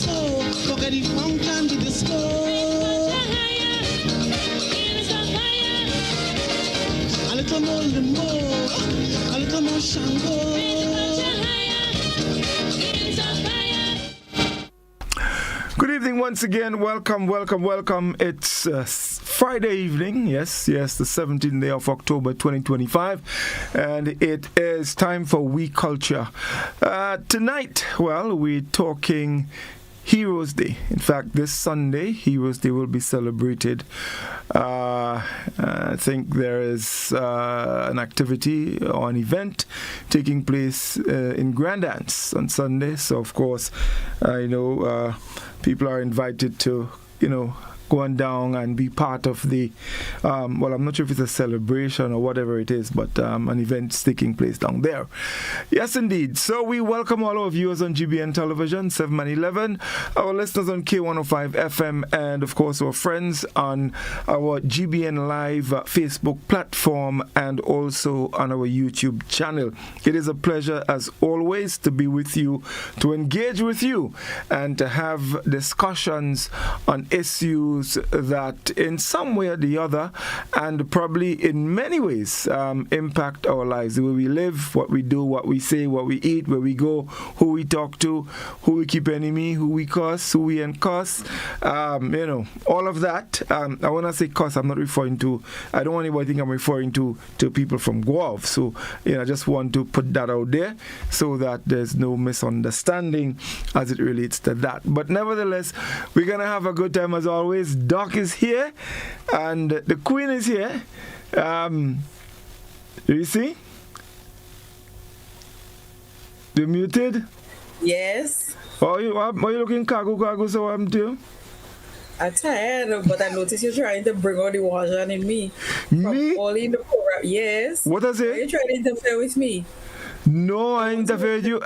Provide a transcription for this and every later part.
soul. Look at the funk and the disco. A little more limbo, a little more shango. Good evening once again. Welcome. It's Friday evening. Yes, the 17th day of October 2025. And it is time for We Culture. Tonight, we're talking Heroes Day. In fact, this Sunday, Heroes Day will be celebrated. I think there is an activity or an event taking place in Grandance on Sunday. So, of course, I know people are invited to, go on down and be part of the, I'm not sure if it's a celebration or whatever it is, but an event taking place down there. Yes, indeed. So we welcome all our viewers on GBN Television, 7 and 11, our listeners on K105 FM, and of course our friends on our GBN Live Facebook platform and also on our YouTube channel. It is a pleasure, as always, to be with you, to engage with you, and to have discussions on issues that in some way or the other, and probably in many ways, impact our lives, the way we live, what we do, what we say, what we eat, where we go, who we talk to, who we keep enemy, who we curse, who we encuss, all of that. I want to say curse, I'm not referring to, I don't want anybody to think I'm referring to people from Guelph. So, I just want to put that out there so that there's no misunderstanding as it relates to that. But nevertheless, we're going to have a good time as always. Doc is here and the Queen is here. You see? You muted? Yes. Why are you looking kagu so I'm too? I'm tired, but I noticed you're trying to bring out the water in me. Me? All in the program. Yes. What I say? Are you trying to interfere with me? No, I interfered you.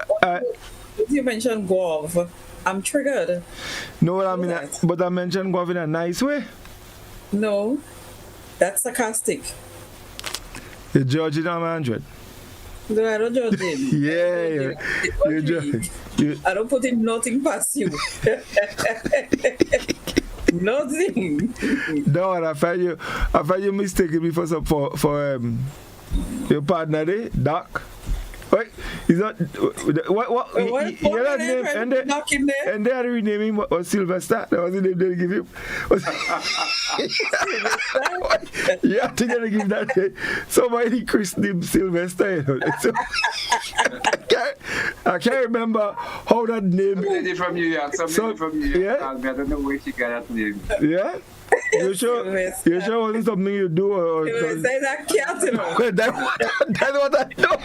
You mentioned Guelph. I'm triggered. No, I mean, but I mentioned Guelph in a nice way. No, that's sarcastic. You're judging on 100. No, I don't judge him. Yeah, you judge. I don't put in nothing past you. Nothing. No, I find you mistaken me for your partner there, Doc. Wait, is that what? You're not name and they are renaming was Sylvester. That was the name they give him. Yeah, I think they give that. Somebody christened him Sylvester. So, I can't remember how that name. Somebody from New York. From New York. Yeah? I don't know where she got that name. Yeah. You sure wasn't something you do or that cat, that's what I know.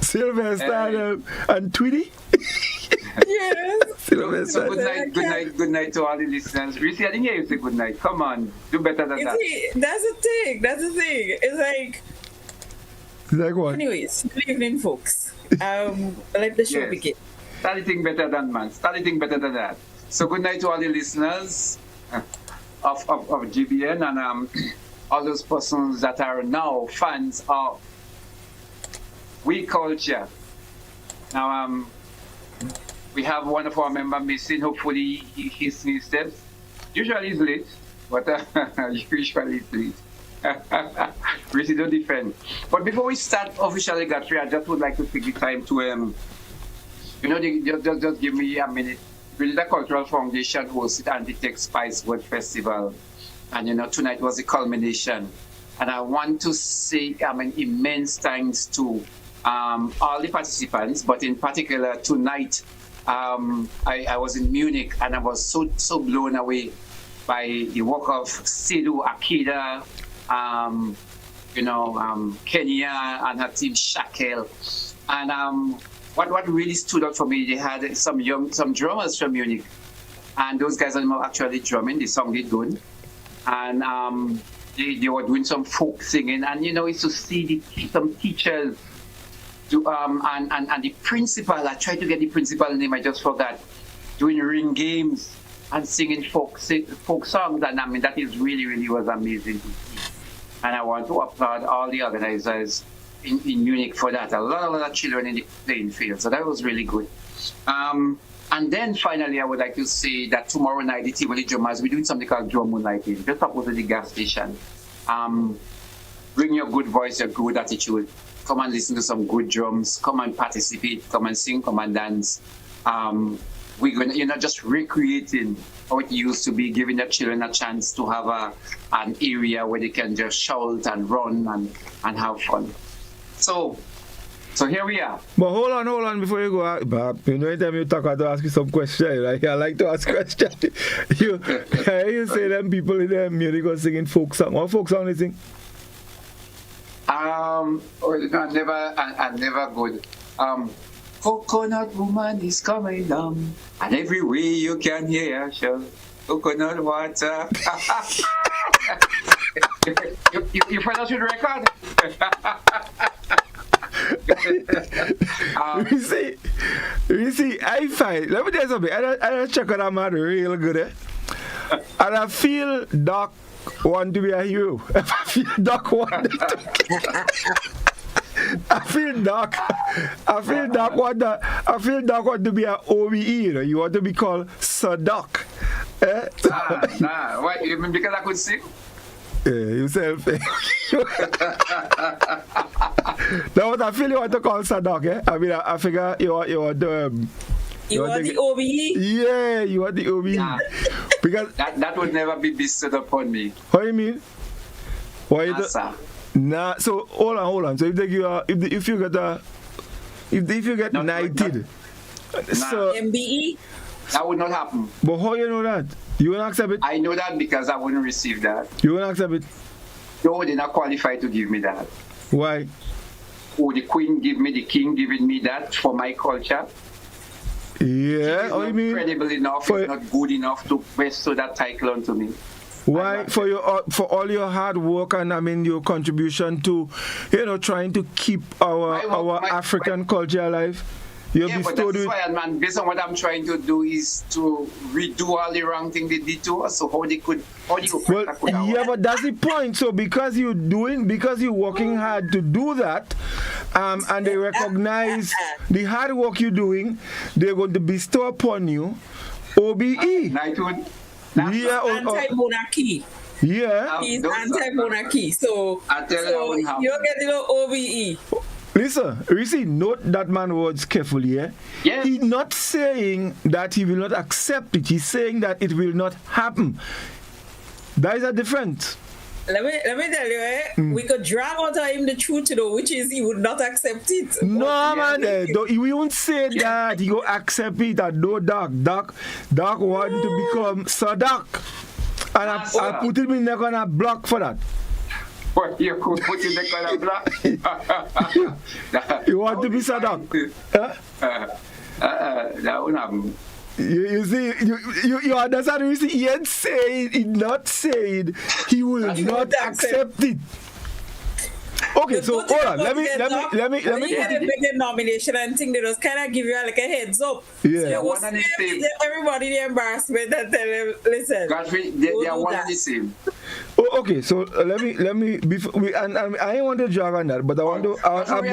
Sylvester and Tweety. Yes. So good night to all the listeners. Reece, I didn't hear you say good night. Come on, do better than that. That's the thing. It's like what? Anyways, good evening, folks. Let the show begin. Starting better than that. So good night to all the listeners of GBN and all those persons that are now fans of We Culture. Now we have one of our members missing. Hopefully he's new steps. Usually he's late, but usually he's late. Really don't defend. But before we start officially, Godfrey, I just would like to take the time to just give me a minute. The Cultural Foundation hosted Anti-Tech Spice Word Festival, and tonight was the culmination. And I want to say immense thanks to all the participants, but in particular tonight, I was in Munich and I was so blown away by the work of Sidhu Akida, Kenya and her team Shakel, and what really stood out for me, they had some drummers from Munich, and those guys are not actually drumming the song they do, and they were doing some folk singing, and it's to see some teachers do and the principal. I tried to get the principal name, I just forgot, doing ring games and singing folk songs, and that is really was amazing to see. And I want to applaud all the organizers in Munich for that. A lot of children in the playing field, so that was really good. And then finally, I would like to say that tomorrow night, the Tivoli Drummers, we're doing something called drum moonlighting, just opposite the gas station. Bring your good voice, your good attitude. Come and listen to some good drums. Come and participate. Come and sing. Come and dance. We're going to, just recreating how it used to be, giving the children a chance to have an area where they can just shout and run and have fun. So here we are. But hold on before you go. But anytime you talk, I have to ask you some questions. Right? I like to ask questions. you say them people in the music are singing folk song. What folk song they sing? I'm never good. Coconut woman is coming down, and every way you can hear her shout, coconut water. you find out your record? You see, I find, let me tell you something, I check on that man real good, and I feel Doc want to be a hero. I feel Doc want to I feel Doc want to be an OBE, you want to be called Sir Doc. Why? You mean because I could sing? Yeah, yourself. Now what I feel you want to call Sir Doc, I mean, I figure you want the OBE? Yeah, you want the OBE. Yeah. Because that would never be bestowed upon me. What do you mean? Why you Sir. Nah, so hold on. So if you get knighted, so MBE? That would not happen. But how you know that? You won't accept it? I know that because I wouldn't receive that. You won't accept it? No, they're not qualified to give me that. Why? Oh, the queen give me, the king giving me that for my culture. Yeah, It's what not you mean? credible enough, it's not good enough to bestow that title onto me. Why? For all your hard work and I mean your contribution to, trying to keep our African culture alive. Yeah, but that's why, man, based on what I'm trying to do is to redo all the wrong thing they did to us. So how you but that's the point. So because you're working hard to do that, and they recognize the hard work you're doing, they're going to bestow upon you OBE. Anti-monarchy. Yeah. He's anti-monarchy. So you don't get the OBE. Listen, Reece, note that man words carefully, yeah? Yes. He's not saying that he will not accept it. He's saying that it will not happen. That is a difference. Let me tell you, we could drag out of him the truth, which is he would not accept it. No, man, he won't say that. He will accept it at no Doc. Doc want to become Sir Doc. And I put him in there on a block for that. What you could put in the color black? You want to be Sir Doc? That wouldn't happen. You see, you understand? You see, he not saying he will not accept it. Okay, so hold on. Let me. You get a big nomination and thing they just kind of give you like a heads up. Yeah. So you go everybody the embarrassment and tell them, listen. Godfrey, they are one and the same. Oh, okay, so let me before we and I don't want to drag on that, but I want to.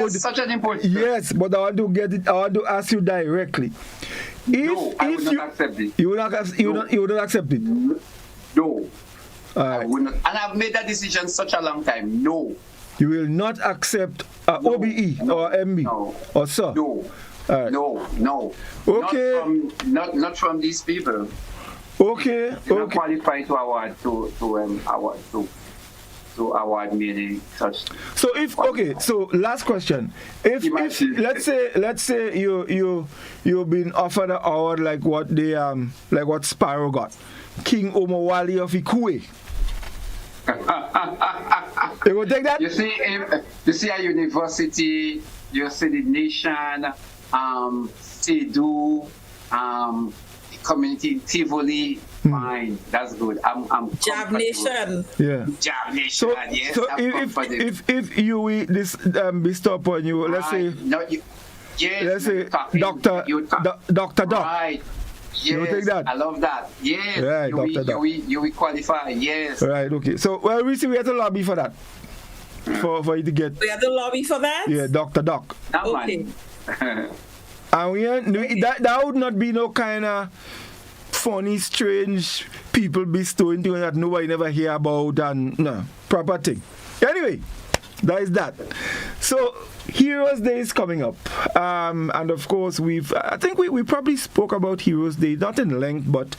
Such an important. Yes, but I want to get it. I want to ask you directly. I would not accept it. You would not accept it. No. Right. I would not, and I've made that decision such a long time. No. You will not accept OBE or MB or so. No. Right. No. Okay. Not from these people. Okay. They're not qualified to award to award me any such. So last question. If let's say you've been offered an award like what Sparrow got, King Omowale of Ikue. You will take that? You see a university, you see the nation, Sedu, community, Tivoli, fine, that's good. I'm Jab Nation. Yeah. Jab Nation, yes. So if you will this bestow upon you, let's say Dr. Doc. Right. Yes, you take that? I love that. Yes, right, you will qualify. Yes. Right. Okay. So we have to lobby for that. For you to get. We have to lobby for that. Yeah, Dr. Doc. Okay. And that would not be no kind of funny, strange people bestowing things that nobody never hear about and no, proper thing. Anyway, that is that. So Heroes Day is coming up, and of course I think we probably spoke about Heroes Day, not in length, but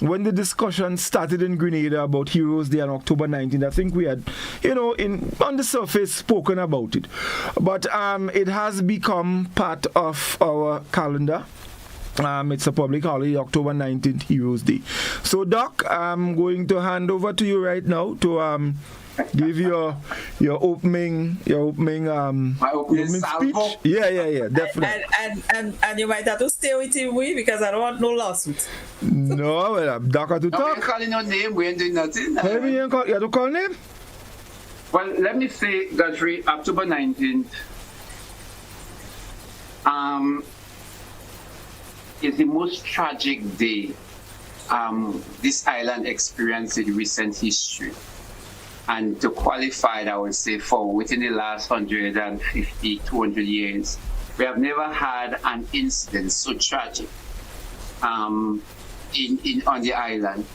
when the discussion started in Grenada about Heroes Day on October 19th, I think we had, on the surface spoken about it, but it has become part of our calendar. It's a public holiday, October 19th, Heroes Day. So Doc, I'm going to hand over to you right now to give your opening speech. Yeah, definitely. And you might have to stay with him, because I don't want no lawsuit. No, well, I'm Doc to talk. We're calling your name, we ain't doing nothing. You have to call name? Well, let me say, Godfrey, October 19th is the most tragic day this island experienced in recent history. And to qualify it, I would say, for within the last 150, 200 years, we have never had an incident so tragic on the island.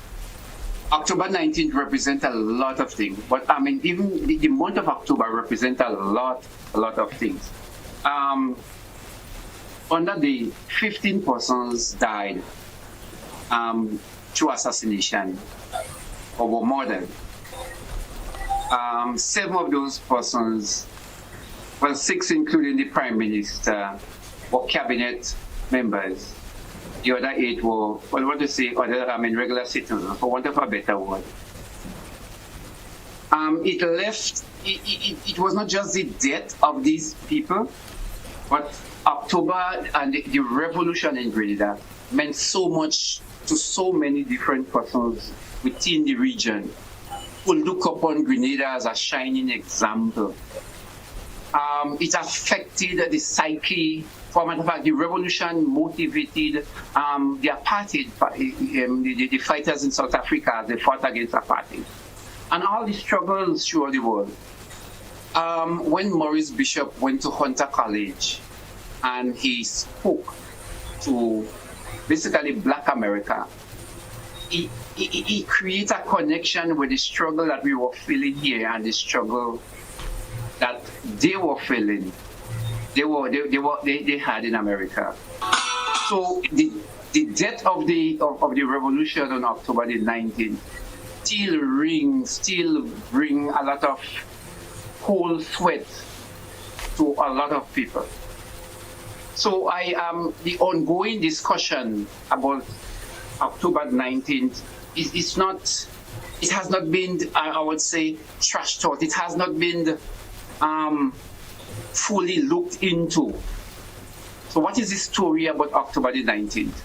October 19th represents a lot of things, but I mean, even the month of October represents a lot of things. Under the 15 persons died through assassination, or more than. 7 of those persons, well, 6 including the Prime Minister, were cabinet members. The other 8 were, well, what to say, regular citizens, for want of a better word. It was not just the death of these people, but October and the revolution in Grenada meant so much to so many different persons within the region who look upon Grenada as a shining example. It affected the psyche. For a matter of fact, the revolution motivated the apartheid, the fighters in South Africa as they fought against apartheid, and all the struggles throughout the world. When Maurice Bishop went to Hunter College and he spoke to basically Black America, he created a connection with the struggle that we were feeling here and the struggle that they were feeling. They had in America. So the death of the revolution on October the 19th still bring a lot of cold sweat to a lot of people. So the ongoing discussion about October 19th it has not been, I would say, trash talk. It has not been fully looked into. So what is the story about October the 19th?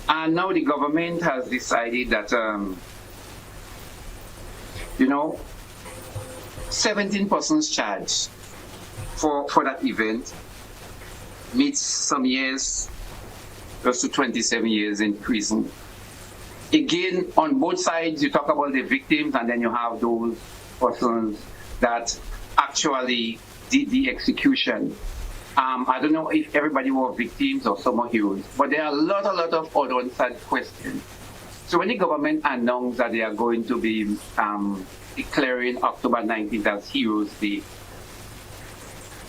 And now the government has decided that, 17 persons charged for that event meets some years, close to 27 years in prison. Again, on both sides, you talk about the victims, and then you have those persons that actually did the execution. I don't know if everybody were victims or some were heroes, but there are a lot of unanswered questions. So when the government announced that they are going to be declaring October 19th as Heroes Day,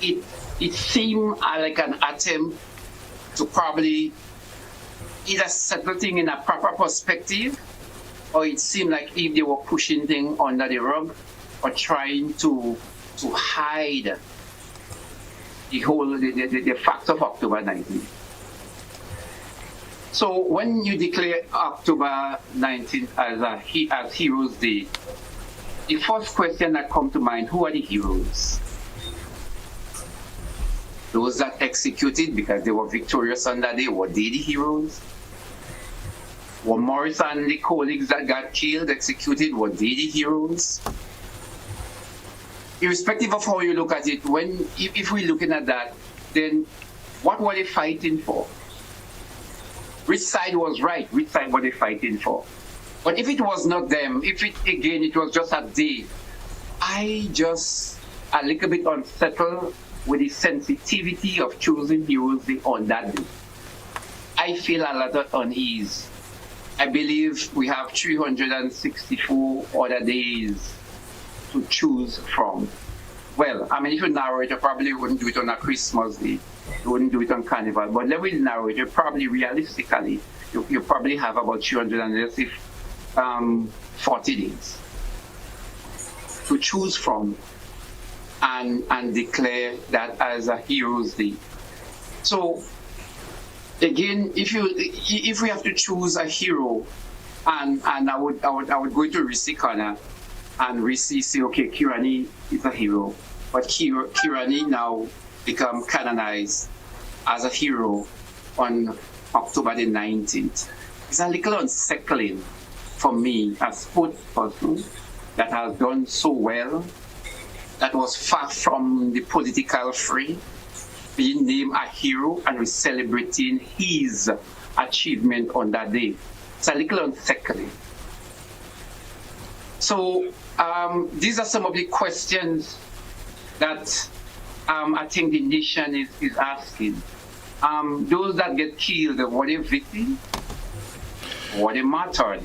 it seemed like an attempt to probably either settle things in a proper perspective, or it seemed like if they were pushing things under the rug or trying to hide the fact of October 19th. So when you declare October 19th as Heroes Day, the first question that comes to mind, who are the heroes? Those that executed because they were victorious on that day, were they the heroes? Were Morris and the colleagues that got killed, executed, were they the heroes? Irrespective of how you look at it, if we're looking at that, then what were they fighting for? Which side was right? Which side were they fighting for? But if it was not them, it was just a day, I just a little bit unsettled with the sensitivity of choosing heroes on that day. I feel a lot of unease. I believe we have 364 other days to choose from. Well, I mean, if you narrow it, you probably wouldn't do it on a Christmas Day. You wouldn't do it on Carnival. But let me narrow it. You probably, realistically, you probably have about 40 days to choose from and declare that as a Heroes Day. So, again, if we have to choose a hero, and I would go to Reece corner, and Reece say, okay, Kirani is a hero, but Kirani now become canonized as a hero on October the 19th. It's a little unsettling for me as a sports person that has done so well, that was far from the political fray, being named a hero and we're celebrating his achievement on that day. It's a little unsettling. So these are some of the questions that I think the nation is asking. Those that get killed, were they victims? Were they martyred?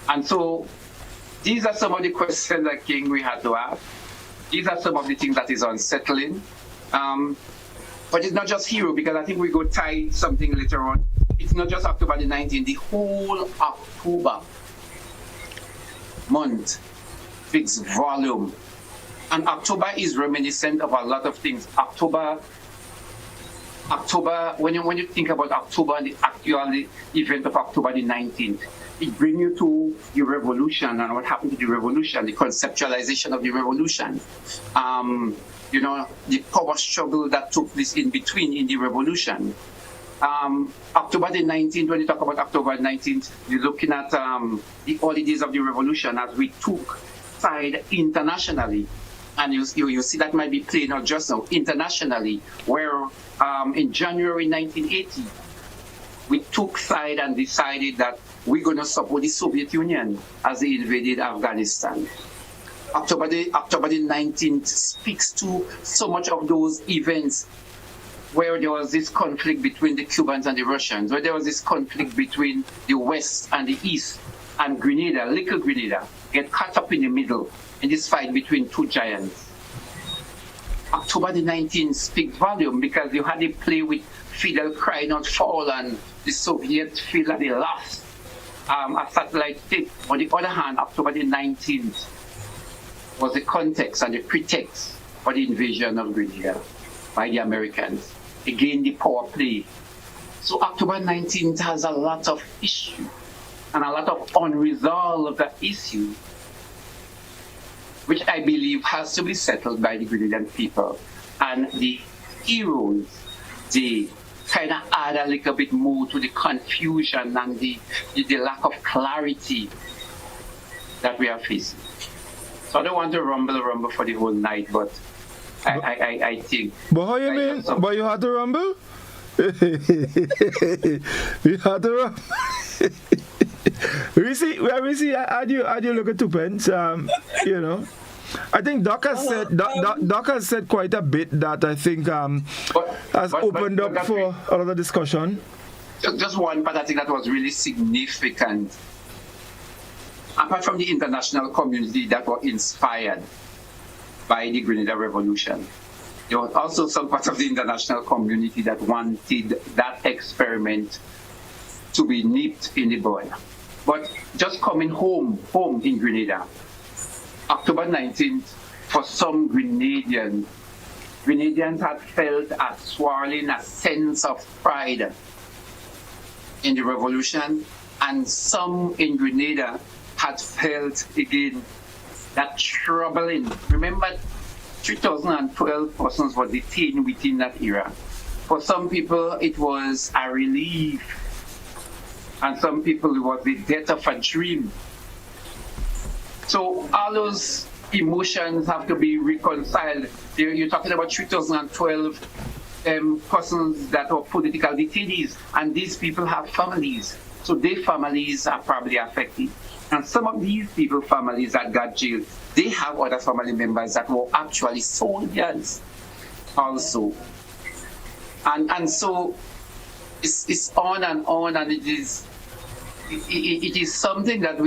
And so these are some of the questions I think we had to ask. These are some of the things that is unsettling. But it's not just hero, because I think we go tie something later on. It's not just October the 19th, the whole October month speaks volume. And October is reminiscent of a lot of things. October, when you think about October and the actual event of October the 19th, it brings you to the revolution and what happened to the revolution, the conceptualization of the revolution. The power struggle that took place in between in the revolution. October the 19th, when you talk about October 19th, you're looking at the early days of the revolution as we took side internationally. And you see that might be playing out just now internationally, where in January 1980, we took side and decided that we're going to support the Soviet Union as they invaded Afghanistan. October the 19th speaks to so much of those events where there was this conflict between the Cubans and the Russians, where there was this conflict between the West and the East, and Grenada, little Grenada, get caught up in the middle in this fight between two giants. October the 19th speaks volume because you had a play with Fidel crying out fall, and the Soviets feel that they lost a satellite tip. On the other hand, October the 19th was the context and the pretext for the invasion of Grenada by the Americans. Again, the power play. So October 19th has a lot of issues and a lot of unresolved issues, which I believe has to be settled by the Grenadian people. And the heroes, they kind of add a little bit more to the confusion and the lack of clarity that we are facing. So I don't want to rumble for the whole night, but I think. But how you mean? But you had to rumble? You had to rumble. Reece, how do you look at two pence? I think Doc has said quite a bit that I think has opened up for a lot of discussion. Just one part I think that was really significant. Apart from the international community that were inspired by the Grenada Revolution, there was also some part of the international community that wanted that experiment to be nipped in the bud. But just coming home in Grenada, October 19th, for some Grenadians had felt a swirling, a sense of pride in the revolution, and some in Grenada had felt again that troubling. Remember, 2012 persons were detained within that era. For some people, it was a relief, and some people, it was the death of a dream. So all those emotions have to be reconciled. You're talking about 2012 persons that are political detainees, and these people have families. So their families are probably affected. And some of these people, families that got jailed, they have other family members that were actually soldiers also. And so it's on, and it is something that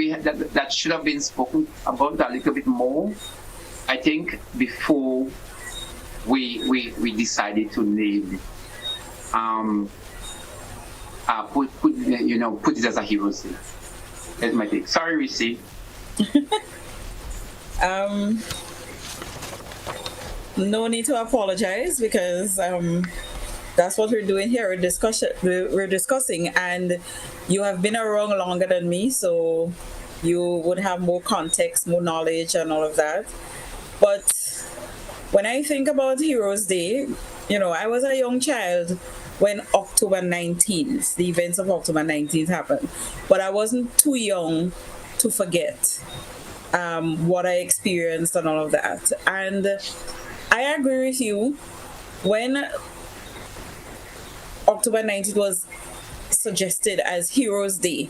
that should have been spoken about a little bit more, I think, before we decided to name put it as a Heroes Day. That's my take. Sorry, Reece. No need to apologize, because that's what we're doing here. We're discussing, and you have been around longer than me, so you would have more context, more knowledge, and all of that. But when I think about Heroes Day, I was a young child when October 19th, the events of October 19th happened. But I wasn't too young to forget what I experienced and all of that. And I agree with you. When October 19th was suggested as Heroes Day,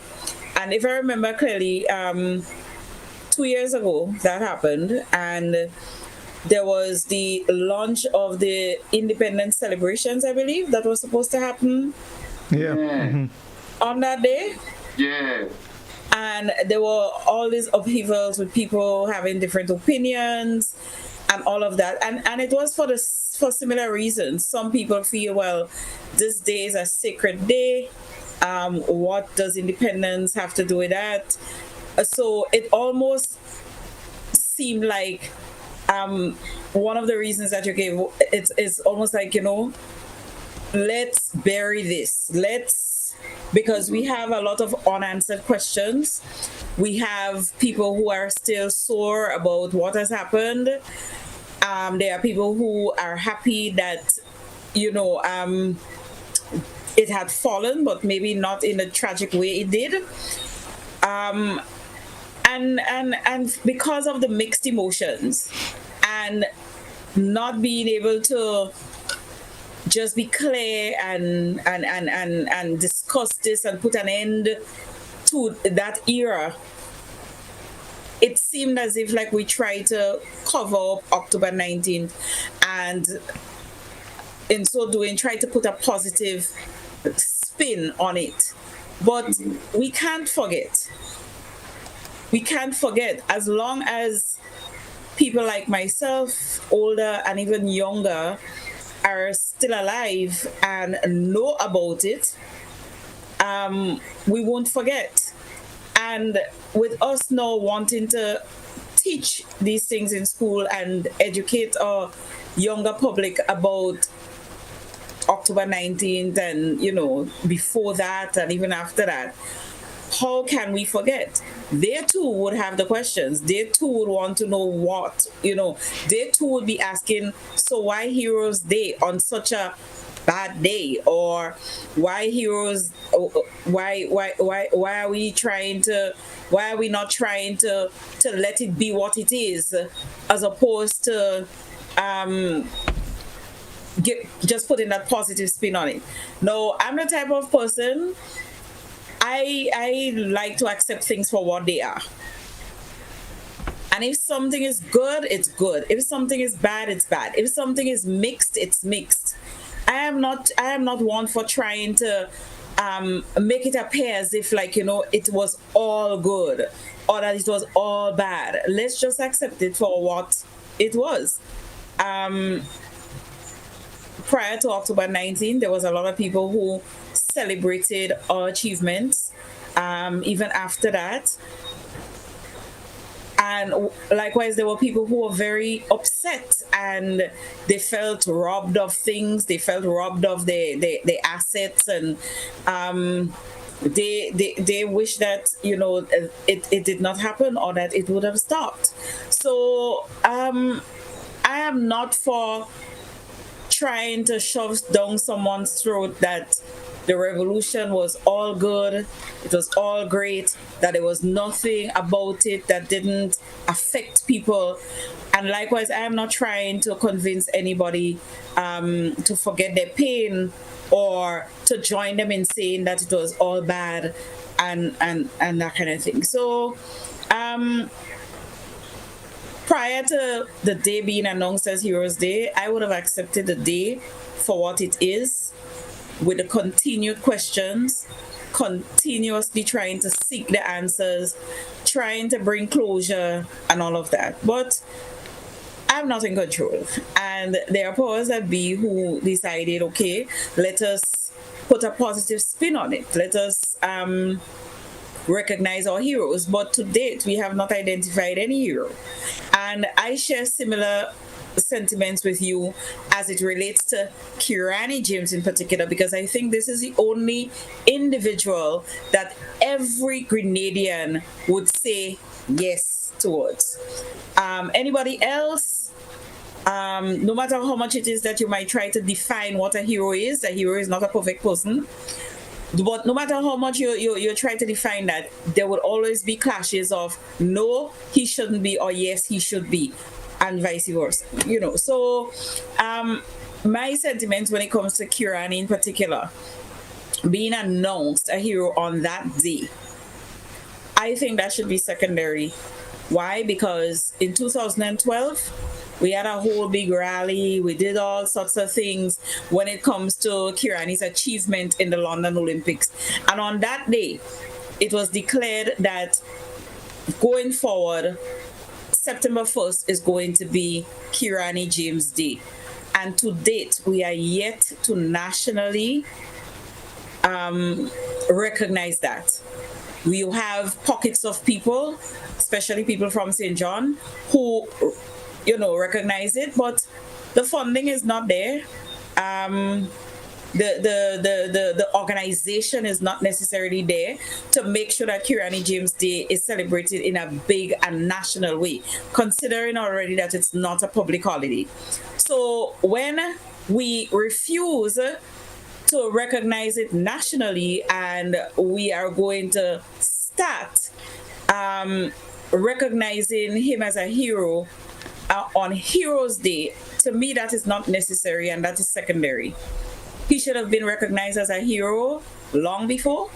and if I remember clearly, 2 years ago that happened, and there was the launch of the independence celebrations, I believe, that was supposed to happen. Yeah. Mm-hmm. On that day. Yeah. And there were all these upheavals with people having different opinions and all of that. And it was for similar reasons. Some people feel, well, this day is a sacred day. What does independence have to do with that? So it almost seemed like one of the reasons that you gave, it's almost like, let's bury this. Because we have a lot of unanswered questions. We have people who are still sore about what has happened. There are people who are happy that, it had fallen, but maybe not in a tragic way it did. And because of the mixed emotions and not being able to just be clear and discuss this and put an end to that era, it seemed as if like we tried to cover up October 19th, and in so doing try to put a positive spin on it. But we can't forget. We can't forget, as long as people like myself, older and even younger, are still alive and know about it, we won't forget. And with us now wanting to teach these things in school and educate our younger public about October 19th and, before that and even after that, how can we forget? They too would have the questions. They too would want to know what, they too would be asking, so why Heroes Day on such a bad day? Or why heroes, why are we not trying to let it be what it is, as opposed to just putting that positive spin on it? No, I'm the type of person, I like to accept things for what they are. And if something is good, it's good. If something is bad, it's bad. If something is mixed, it's mixed. I am not one for trying to make it appear as if it was all good or that it was all bad. Let's just accept it for what it was. Prior to October 19, there was a lot of people who celebrated our achievements, even after that. And likewise, there were people who were very upset and they felt robbed of things. They felt robbed of their assets, and they wish that it did not happen or that it would have stopped. So I am not for trying to shove down someone's throat that the revolution was all good, it was all great, that there was nothing about it that didn't affect people. And likewise, I am not trying to convince anybody to forget their pain or to join them in saying that it was all bad. and that kind of thing. So prior to the day being announced as Heroes Day, I would have accepted the day for what it is, with the continued questions, continuously trying to seek the answers, trying to bring closure and all of that. But I'm not in control. And there are powers that be who decided, okay, let us put a positive spin on it. Let us recognize our heroes. But to date, we have not identified any hero. And I share similar sentiments with you as it relates to Kirani James in particular, because I think this is the only individual that every Grenadian would say yes towards. Anybody else, no matter how much it is that you might try to define what a hero is not a perfect person. But no matter how much you try to define that, there would always be clashes of no, he shouldn't be, or yes, he should be, and vice versa. So my sentiments when it comes to Kirani in particular, being announced a hero on that day, I think that should be secondary. Why? Because in 2012, we had a whole big rally. We did all sorts of things when it comes to Kirani's achievement in the London Olympics. And on that day, it was declared that going forward, September 1st is going to be Kirani James Day. And to date, we are yet to nationally recognize that. We have pockets of people, especially people from St. John, who recognize it, but the funding is not there. The organization is not necessarily there to make sure that Kirani James Day is celebrated in a big and national way, considering already that it's not a public holiday. So when we refuse to recognize it nationally, and we are going to start recognizing him as a hero on Heroes Day, to me that is not necessary, and that is secondary. He should have been recognized as a hero long before,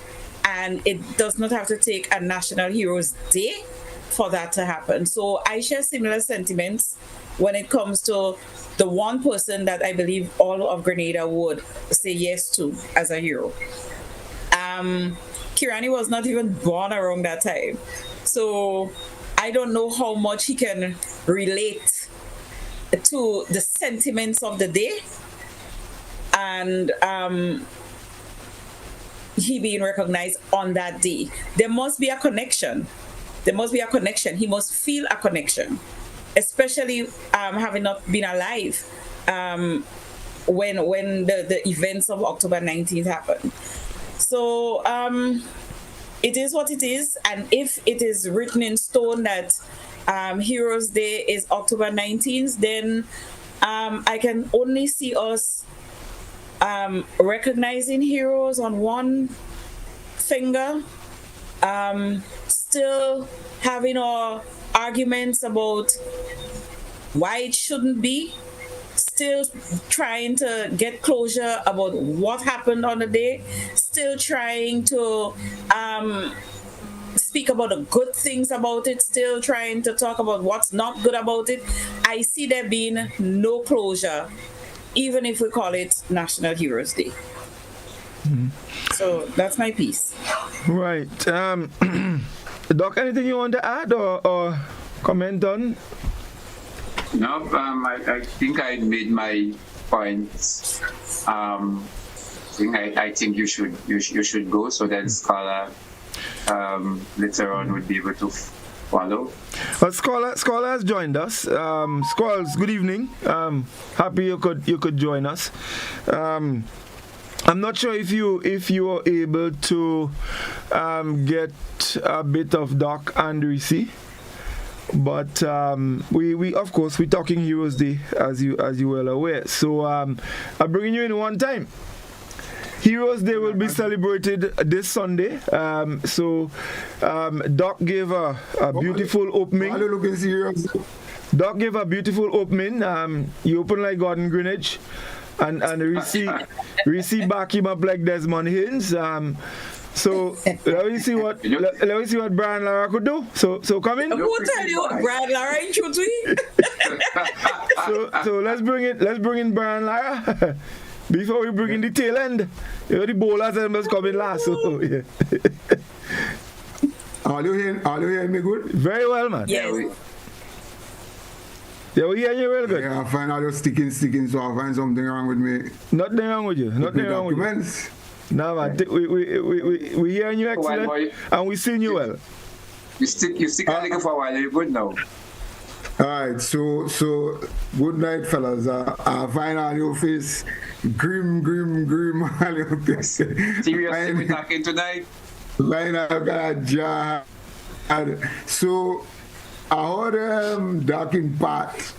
and it does not have to take a National Heroes Day for that to happen. So I share similar sentiments when it comes to the one person that I believe all of Grenada would say yes to as a hero. Kirani was not even born around that time, so I don't know how much he can relate to the sentiments of the day and he being recognized on that day. There must be a connection. He must feel a connection, especially having not been alive when the events of October 19th happened. So it is what it is, and if it is written in stone that Heroes Day is October 19th, then I can only see us recognizing heroes on one finger, still having our arguments about why it shouldn't be, still trying to get closure about what happened on the day, still trying to speak about the good things about it, still trying to talk about what's not good about it. I see there being no closure, even if we call it National Heroes Day. Mm-hmm. So that's my piece. Right. Doc, anything you want to add or comment on? No, I think I made my points. I think you should go, so then Scholar later on would be able to follow. Scholar has joined us. Scholars, good evening. Happy you could join us. I'm not sure if you were able to get a bit of Doc and Reece. But we of course we're talking Heroes Day as you well aware. So I'm bringing you in one time. Heroes Day will be celebrated this Sunday. Doc gave a beautiful opening. Doc gave a beautiful opening. He opened like God in Greenwich, and Reece back him up like Desmond Haynes. So let me see what Brian Lara could do. So come in. Who tell you Brian Lara ain't true to you? So let's bring in Brian Lara. Before we bring in the tail end, the bowlers must come in last. So yeah. Are you hearing me good? Very well, man. Yes. Yeah, we hear you real good. Yeah, I find out you're sticking, so I find something wrong with me. Nothing wrong with you. Nothing wrong with you. No, man. We hearing you excellent, and we seeing you well. You stick a little for a while. You're good now. All right, so good night, fellas. I find out your face grim. Seriously, we're talking tonight. Line up, got jar. So I heard Doc in part,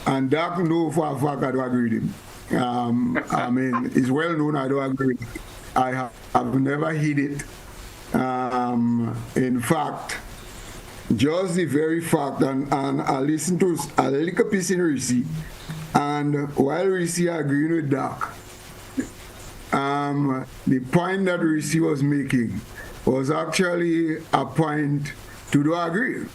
and Doc know for a fact I don't agree with him. I mean, it's well known I don't agree with him. I have never hid it. In fact, just the very fact, and I listened to a little piece in Reece, and while Reece agreeing with Doc, the point that Reece was making was actually a point to do agree.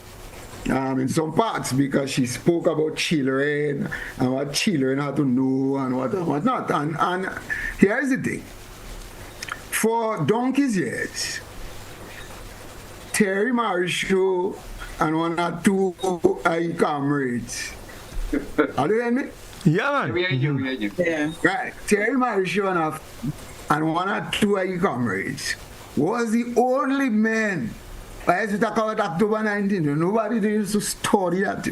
In some parts, because she spoke about children and what children have to know and what not. And here's the thing. For donkey's years, Terry Marshall and one or two comrades. Are you hearing me? Yeah, man. We hear you. Yeah. Right. Terry Marshall and one or two comrades was the only men. As we talk about October 19th, nobody used to study that.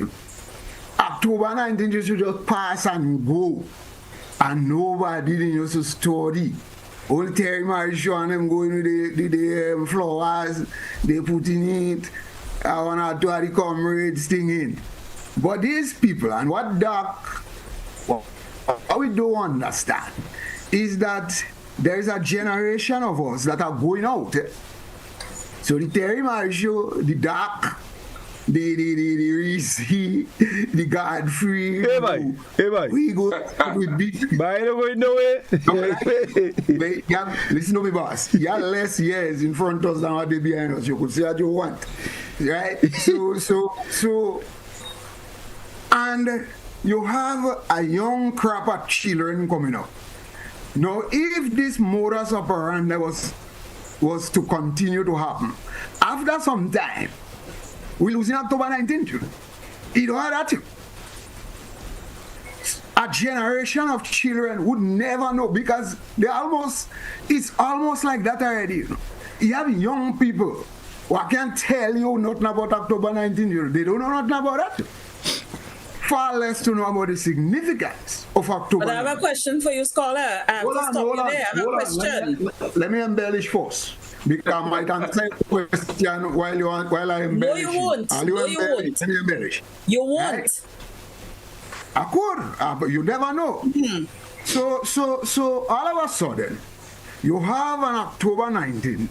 October 19th used to just pass and go. And nobody used to study. Only Terry Marshall and them going with the flowers, they put in it, one or two of the comrades thing in. But these people, and what we don't understand, is that there is a generation of us that are going out. So the Terry Marshall, the Doc, the Reece, the Godfrey. Hey, boy. We go with big. By the way, no way. Listen to me, boss. You have less years in front of us than what they behind us. You could say what you want. Right? So, and you have a young crop of children coming up. Now, if this modus operandi was to continue to happen, after some time, we lose in October 19th. You don't have that. A generation of children would never know because it's almost like that already. You have young people who can't tell you nothing about October 19th. They don't know nothing about that. Far less to know about the significance of October. But I have a question for you, scholar. I have to stop you there. I have a question. Let me embellish first. Because I might answer the question while I embellish. No, you won't. Let me embellish. You won't. Right? I could, but you never know. Mm-hmm. So all of a sudden, you have an October 19th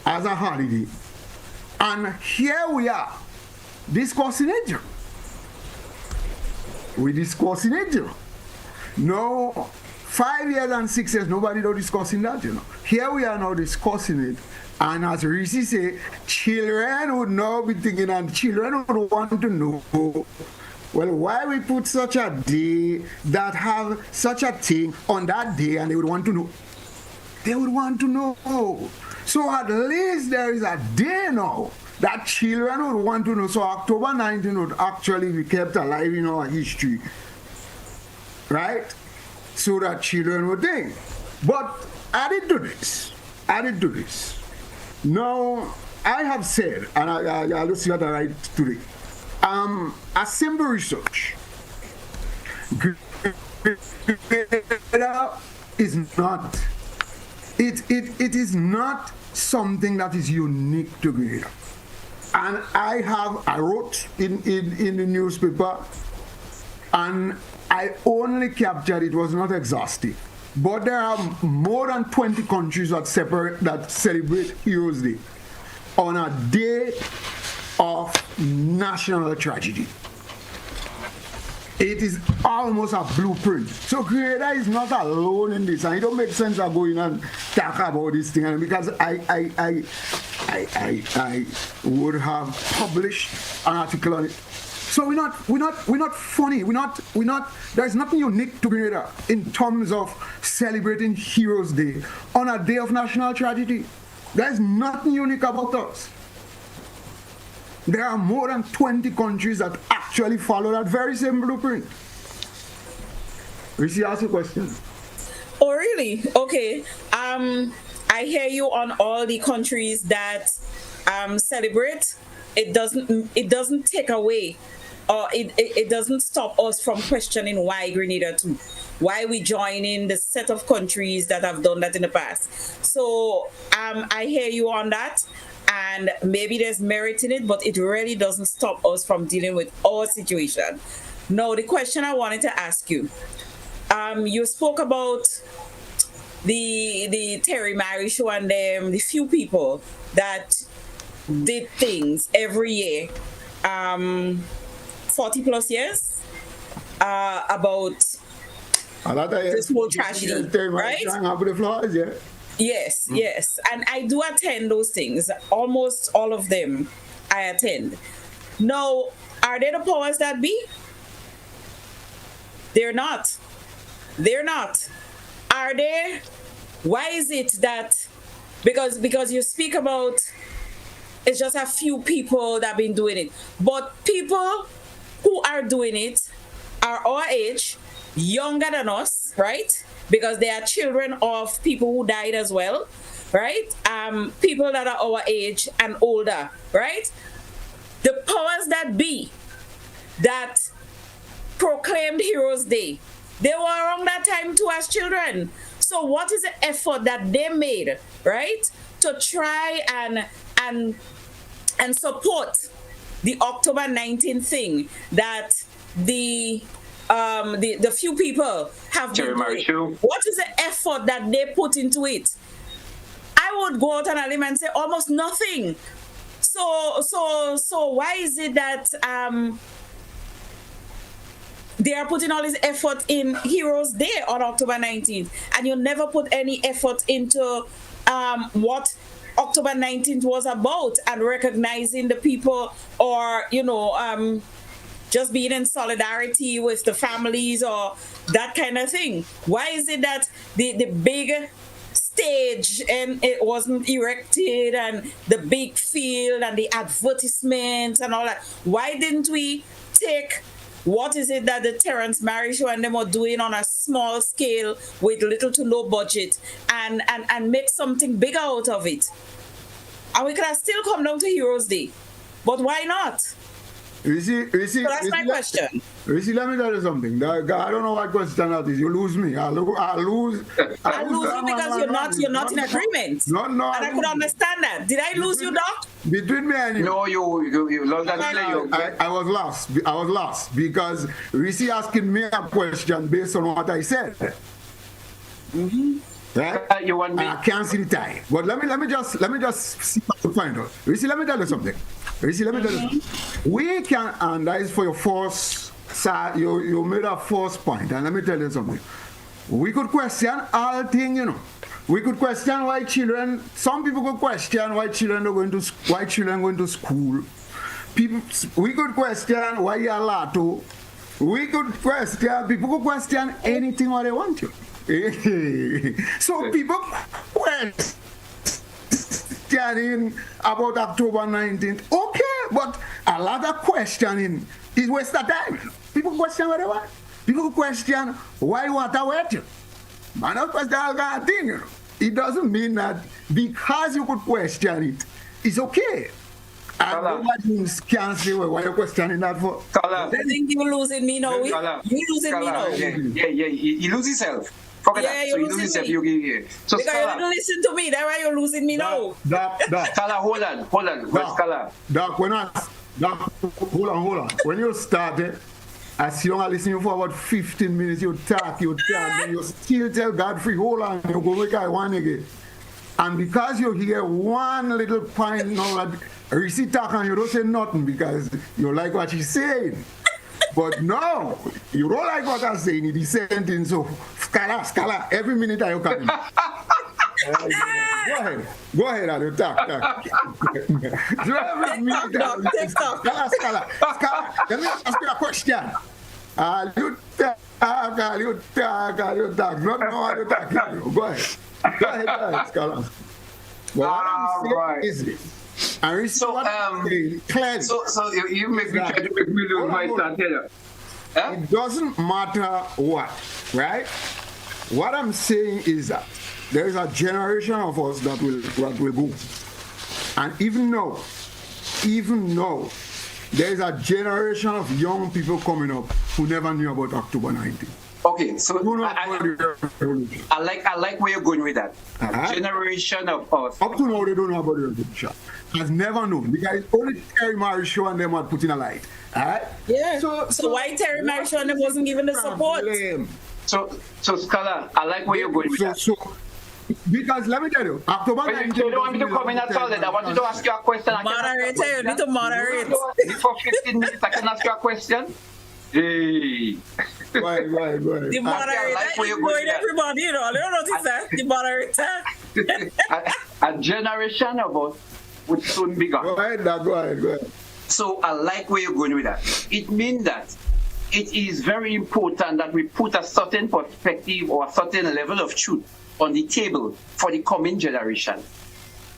as a holiday, and here we are discussing it. We discussing it. No, 5 years and 6 years, nobody don't discussing that. Here we are now discussing it, and as Reece say, children would now be thinking, and children would want to know. Well, why we put such a day that have such a thing on that day, and they would want to know. They would want to know. So at least there is a day now that children would want to know. So October 19th would actually be kept alive in our history. Right? So that children would think. But added to this. Now, I have said, and I'll see what I write today. A simple research is not. It is not something that is unique to Grenada. And I wrote in the newspaper, and I only captured, it was not exhaustive. But there are more than 20 countries that celebrate Heroes Day on a day of national tragedy. it is almost a blueprint. So Grenada is not alone in this, and it don't make sense of going and talk about this thing, because I would have published an article on it. So we're not funny. We're not. There's nothing unique to Grenada in terms of celebrating Heroes Day on a day of national tragedy. There's nothing unique about us. There are more than 20 countries that actually follow that very same blueprint. Reece, ask a question. Oh, really? Okay. I hear you on all the countries that celebrate. It doesn't take away, or it doesn't stop us from questioning why Grenada too. Why we join in the set of countries that have done that in the past. So I hear you on that. And maybe there's merit in it, but it really doesn't stop us from dealing with our situation. Now, the question I wanted to ask you, you spoke about the Terry Mary show and the few people that did things every year, 40 plus years, about this whole tragedy, right? Yes, yes. And I do attend those things. Almost all of them I attend. Now, are they the powers that be? They're not. They're not. Are they? Why is it that, because you speak about it's just a few people that have been doing it, but people who are doing it are our age, younger than us, right? Because they are children of people who died as well, right? People that are our age and older, right? The powers that be that proclaimed Heroes Day, they were around that time too as children. So what is the effort that they made, right, to try and support the October 19th thing that the few people have been doing? What is the effort that they put into it? I would go out on a limb and say almost nothing. So why is it that they are putting all this effort in Heroes Day on October 19th, and you never put any effort into what October 19th was about, and recognizing the people, or just being in solidarity with the families or that kind of thing? Why is it that the big stage and it wasn't erected, and the big field and the advertisements and all that? Why didn't we take what is it that the Terrence Mary show and them are doing on a small scale with little to no budget and make something bigger out of it? And we could have still come down to Heroes Day. But why not? Reece, so that's my question. Reece, let me tell you something. I don't know what question that is. You lose me. I lose you because you're not in agreement. No. And I could understand that. Did I lose you, Doc? Between me and you. No, you lost that. I was lost because Reece asking me a question based on what I said. Mm-hmm. Right? You want me? I can't see the tie. But let me just see what to find out. Reece, let me tell you something. We can, and that is for your first side, you made a first point, and let me tell you something. We could question all things, We could question why children, some people could question why children are going to school. We could question why you're allowed to. People could question anything what they want to. So people questioning about October 19th, okay, but a lot of questioning is waste of time. People question what they want. People question why water wet. Man, not question all that thing. It doesn't mean that because you could question it, it's okay. And nobody can say, well, why are you questioning that for? I think you're losing me now. You're losing me now. Yeah. You lose yourself. Forget that. So you lose yourself. So because you didn't listen to me. That's why you're losing me now. Doc. Kala, hold on. Where's Kala? Doc, hold on. When you started, as you are listening for about 15 minutes, you talk, then you still tell Godfrey, hold on, you go make one again. And because you hear one little point now that Reece talk and you don't say nothing because you like what she's saying. But no, you don't like what I'm saying. It is sentence. So, Scala, every minute I look at him. Go ahead, Ado, talk. Scala, let me ask you a question. You talk. Not know how to talk. Go ahead, Scala. What I'm saying is this. And so you make me try to make me lose my thought here. It doesn't matter what, right? What I'm saying is that there is a generation of us that will go. And even now, there is a generation of young people coming up who never knew about October 19th. Okay, so I like where you're going with that. A generation of us. Up to now, they don't know about the revolution. Has never known because only Terry Marichaud and them had put in a light. Right? Yeah. So why Terry Marichaud and them wasn't given the support? So Scholar, I like where you're going with that. Because let me tell you, October 19th. You don't want me to come in at all. I want you to ask you a question. Moderator, you need to moderate. For 15 minutes, I can ask you a question. Hey. Go ahead. The moderator is going everybody, you know. I don't notice that. The moderator. A generation of us would soon be gone. Go ahead. So I like where you're going with that. It means that it is very important that we put a certain perspective or a certain level of truth on the table for the coming generation.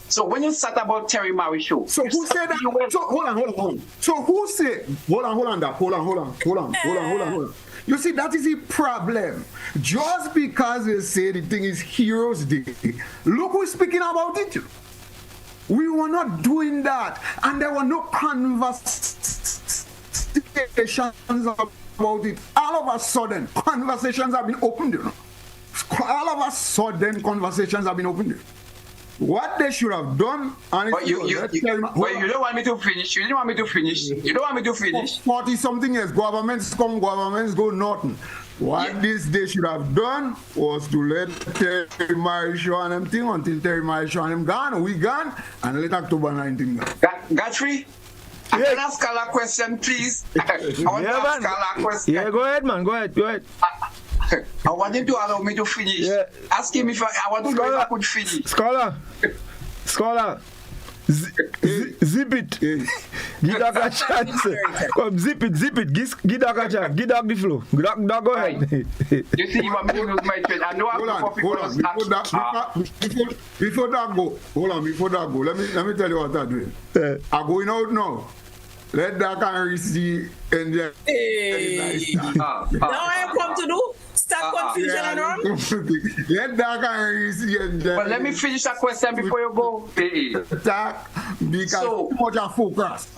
So when you start about Terry Marichaud, so who said that? So hold on. So who said? Hold on. You see, that is a problem. Just because they say the thing is Heroes Day, look who's speaking about it. We were not doing that, and there were no conversations about it. All of a sudden, conversations have been opened. All of a sudden, conversations have been opened. What they should have done, but you don't want me to finish. You don't want me to finish. 40-something years, governments come, governments go, nothing. What this they should have done was to let Terry Marichaud and them thing until Terry Marichaud and them gone, we gone, and let October 19 go. Godfrey, I can ask a question, please. I want to ask a question. Yeah, go ahead, man. Go ahead. I want him to allow me to finish. Yeah. Ask him if I want to know if I could finish. Scholar. Zip it. Give Doc a chance. Come, zip it. Give Doc a chance. Give Doc the flow. Doc, go ahead. You see, you want me to lose my train. I know I'm hold on. Before Doc go. Let me tell you what I'm doing. I'm going out now. Let Doc and Reece enjoy. Now I come to do. Stop confusion and run. Let Doc and Reece enjoy. But let me finish that question before you go. Doc, because too much of focus.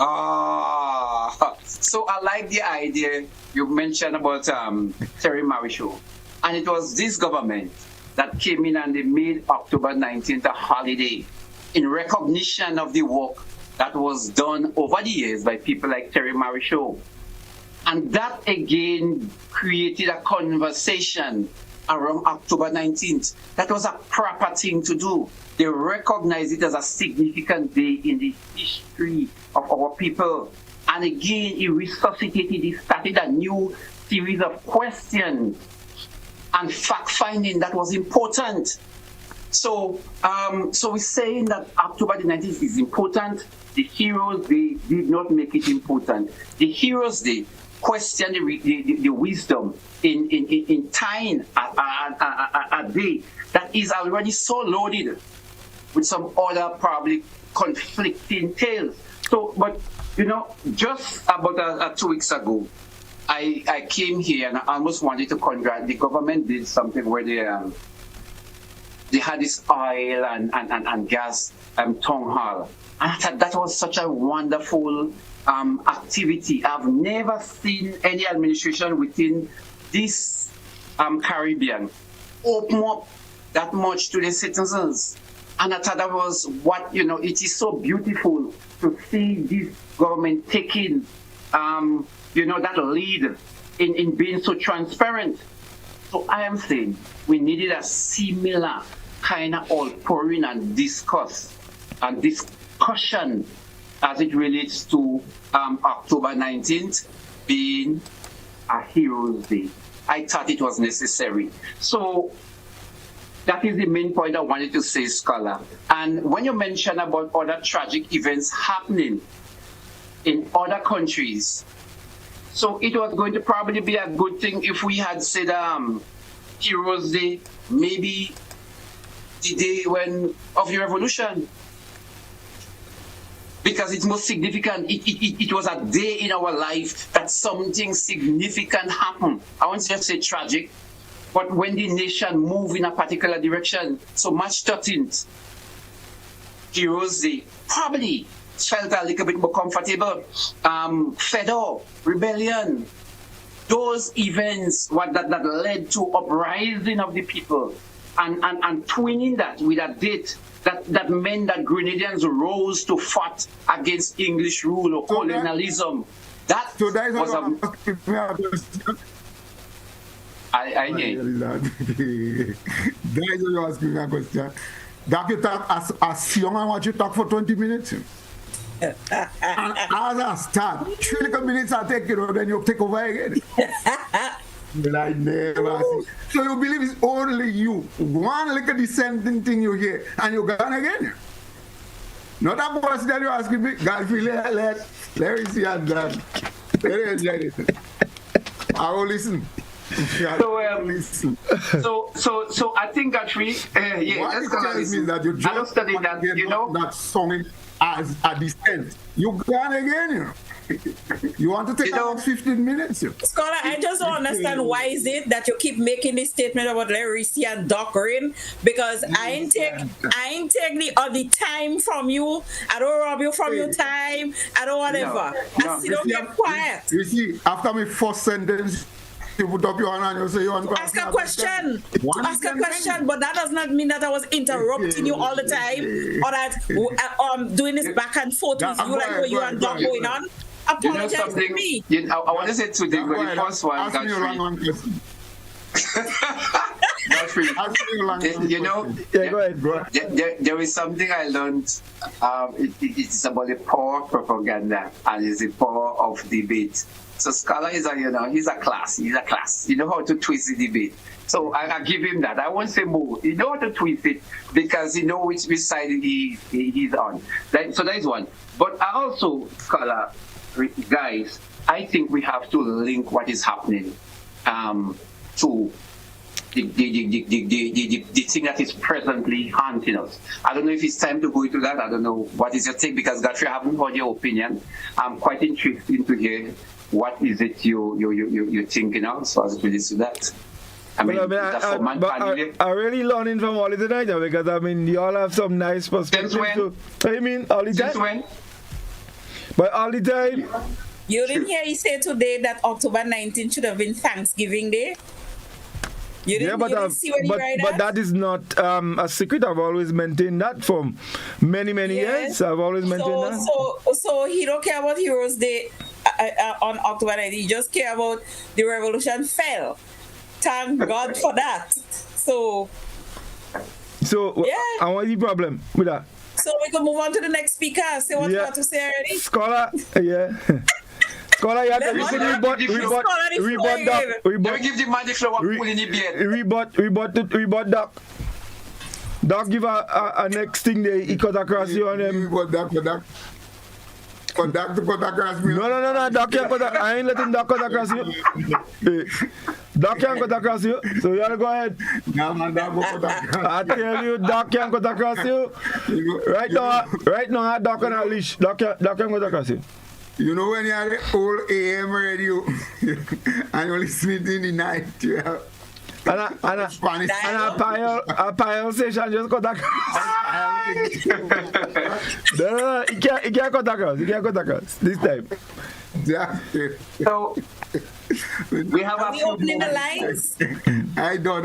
So I like the idea you mentioned about Terry Marichaud. And it was this government that came in and they made October 19th a holiday in recognition of the work that was done over the years by people like Terry Marichaud. And that again created a conversation around October 19th. That was a proper thing to do. They recognized it as a significant day in the history of our people. And again, it resuscitated, it started a new series of questions and fact-finding that was important. So we're saying that October the 19th is important. The Heroes Day did not make it important. The Heroes Day questioned the wisdom in tying a day that is already so loaded with some other probably conflicting tales. So, but just about 2 weeks ago, I came here and I almost wanted to congratulate the government. Did something where they had this oil and gas town hall. And I thought that was such a wonderful activity. I've never seen any administration within this Caribbean open up that much to the citizens. And I thought that was it is so beautiful to see this government taking, that lead in being so transparent. So I am saying we needed a similar kind of outpouring and discussion as it relates to October 19th being a Heroes Day. I thought it was necessary. So that is the main point I wanted to say, Scholar. And when you mention about other tragic events happening in other countries, so it was going to probably be a good thing if we had said Heroes Day, maybe the day of the revolution. Because it's most significant. It was a day in our life that something significant happened. I won't just say tragic, but when the nation moved in a particular direction. So March 13th, Heroes Day, probably felt a little bit more comfortable. Fedor, rebellion, those events that led to uprising of the people, and twinning that with a date that meant that Grenadians rose to fight against English rule or colonialism. That was I need. That is what you asking me a question. That you talk as young as what you talk for 20 minutes. And as I start, 3 minutes I take it, then you take over again. I never see. So you believe it's only you. One little dissenting thing you hear, and you're gone again. Not a question that you're asking me. Godfrey, let Reece and that. I will listen. So I think Godfrey, what tells me that you just studied that, that song as a dissent. You gone again, you know. You want to take about 15 minutes? Scholar, I just don't understand why is it that you keep making this statement about Reece and doctrine, because I ain't take the time from you. I don't rob you from your time. I don't whatever. I still don't get quiet. You see, after my first sentence, you put up your hand and you say you want to ask a question. Ask a question, but that does not mean that I was interrupting you all the time, or that doing this back and forth with you like what you and Doc going on. Apologize to me. I want to say two things, but the first one, Godfrey, there is something I learned. It's about the power of propaganda and it's the power of debate. So Scholar is he's a class. You know how to twist the debate. So I give him that. I won't say more. You know how to twist it because you know which side he's on. So that is one. But I also, Scholar, guys, I think we have to link what is happening to the thing that is presently haunting us. I don't know if it's time to go into that. I don't know what is your take, because Godfrey, I haven't heard your opinion. I'm quite interested to hear what is it you're thinking of, so as it relates to that. I really learning from all tonight, because you all have some nice perspectives. All the time. Since when? But all the time. You didn't hear he say today that October 19th should have been Thanksgiving Day? You didn't see what he write but that is not a secret. I've always maintained that for many years. I've always maintained that. So he don't care about Heroes Day on October 19th. He just care about the revolution fell. Thank God for that. So and what's the problem with that? So we can move on to the next speaker. Say what you want to say already. Scholar, Scholar, Let me give the man the floor pulling the beard. Rebut Doc. Doc give a next thing there, he cut across you on him. Doc to cut across me. No, Doc can't cut across. I ain't letting Doc cut across you. Doc can't cut across you, so you gotta go ahead. No, man, Doc go cut across. I tell you, Doc can't cut across you. Right now, Doc on a leash. Doc can't cut across you. You know when you have the old AM radio and you listen in the night, and a pile station just cut across. No, he can't cut across this time. So we have Are we opening the lines? I don't.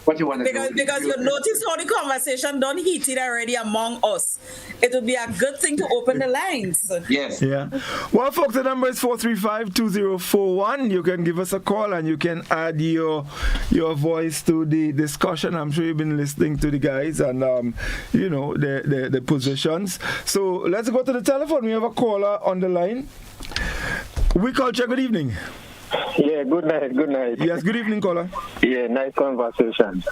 What you want to do? Because you notice how the conversation done heated already among us. It would be a good thing to open the lines. Yes. Yeah. Well, folks, the number is 435-2041. You can give us a call and you can add your voice to the discussion. I'm sure you've been listening to the guys and the positions. So let's go to the telephone. We have a caller on the line. Oui Culture, good evening. Yeah, good night, good night. Yes, good evening, caller. Yeah, nice conversation.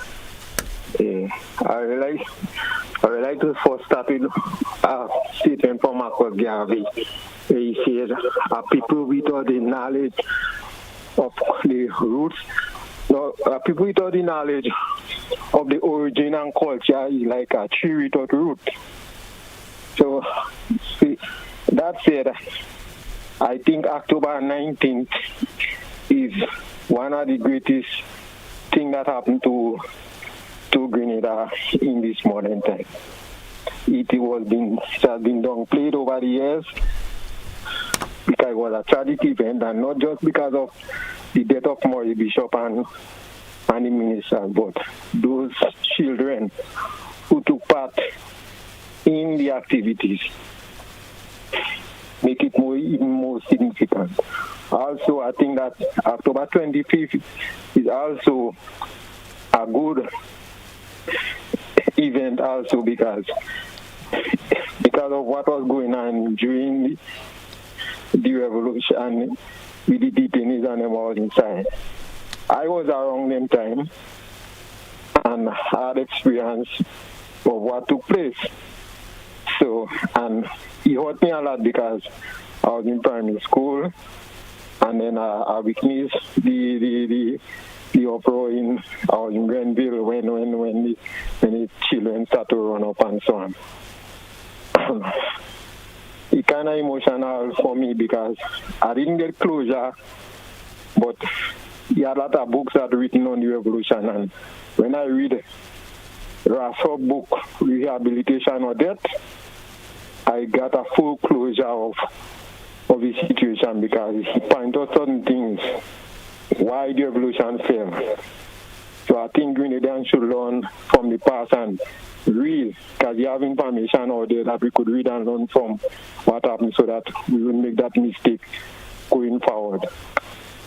Yeah, I would like to first start with a statement from Marcus Garvey. He said, people without the knowledge of the roots, people without the knowledge of the origin and culture is like a tree without root. So, that said, I think October 19th is one of the greatest things that happened to Grenada in this modern time. It has been downplayed over the years because it was a tragic event, and not just because of the death of Murray Bishop and the ministers, but those children who took part in the activities make it even more significant. Also, I think that October 25th is also a good event also because of what was going on during the revolution with the detainees and them all inside. I was around them time and had experience of what took place. So, and it hurt me a lot because I was in primary school, and then I witnessed the uproar I was in Grenville when the children started to run up and so on. It kind of emotional for me because I didn't get closure, but he had a lot of books that were written on the revolution, and when I read Russell's book, Rehabilitation or Death, I got a full closure of the situation because he pointed out certain things why the revolution failed. So I think Grenadians should learn from the past and read, because you have information out there that we could read and learn from what happened so that we wouldn't make that mistake going forward.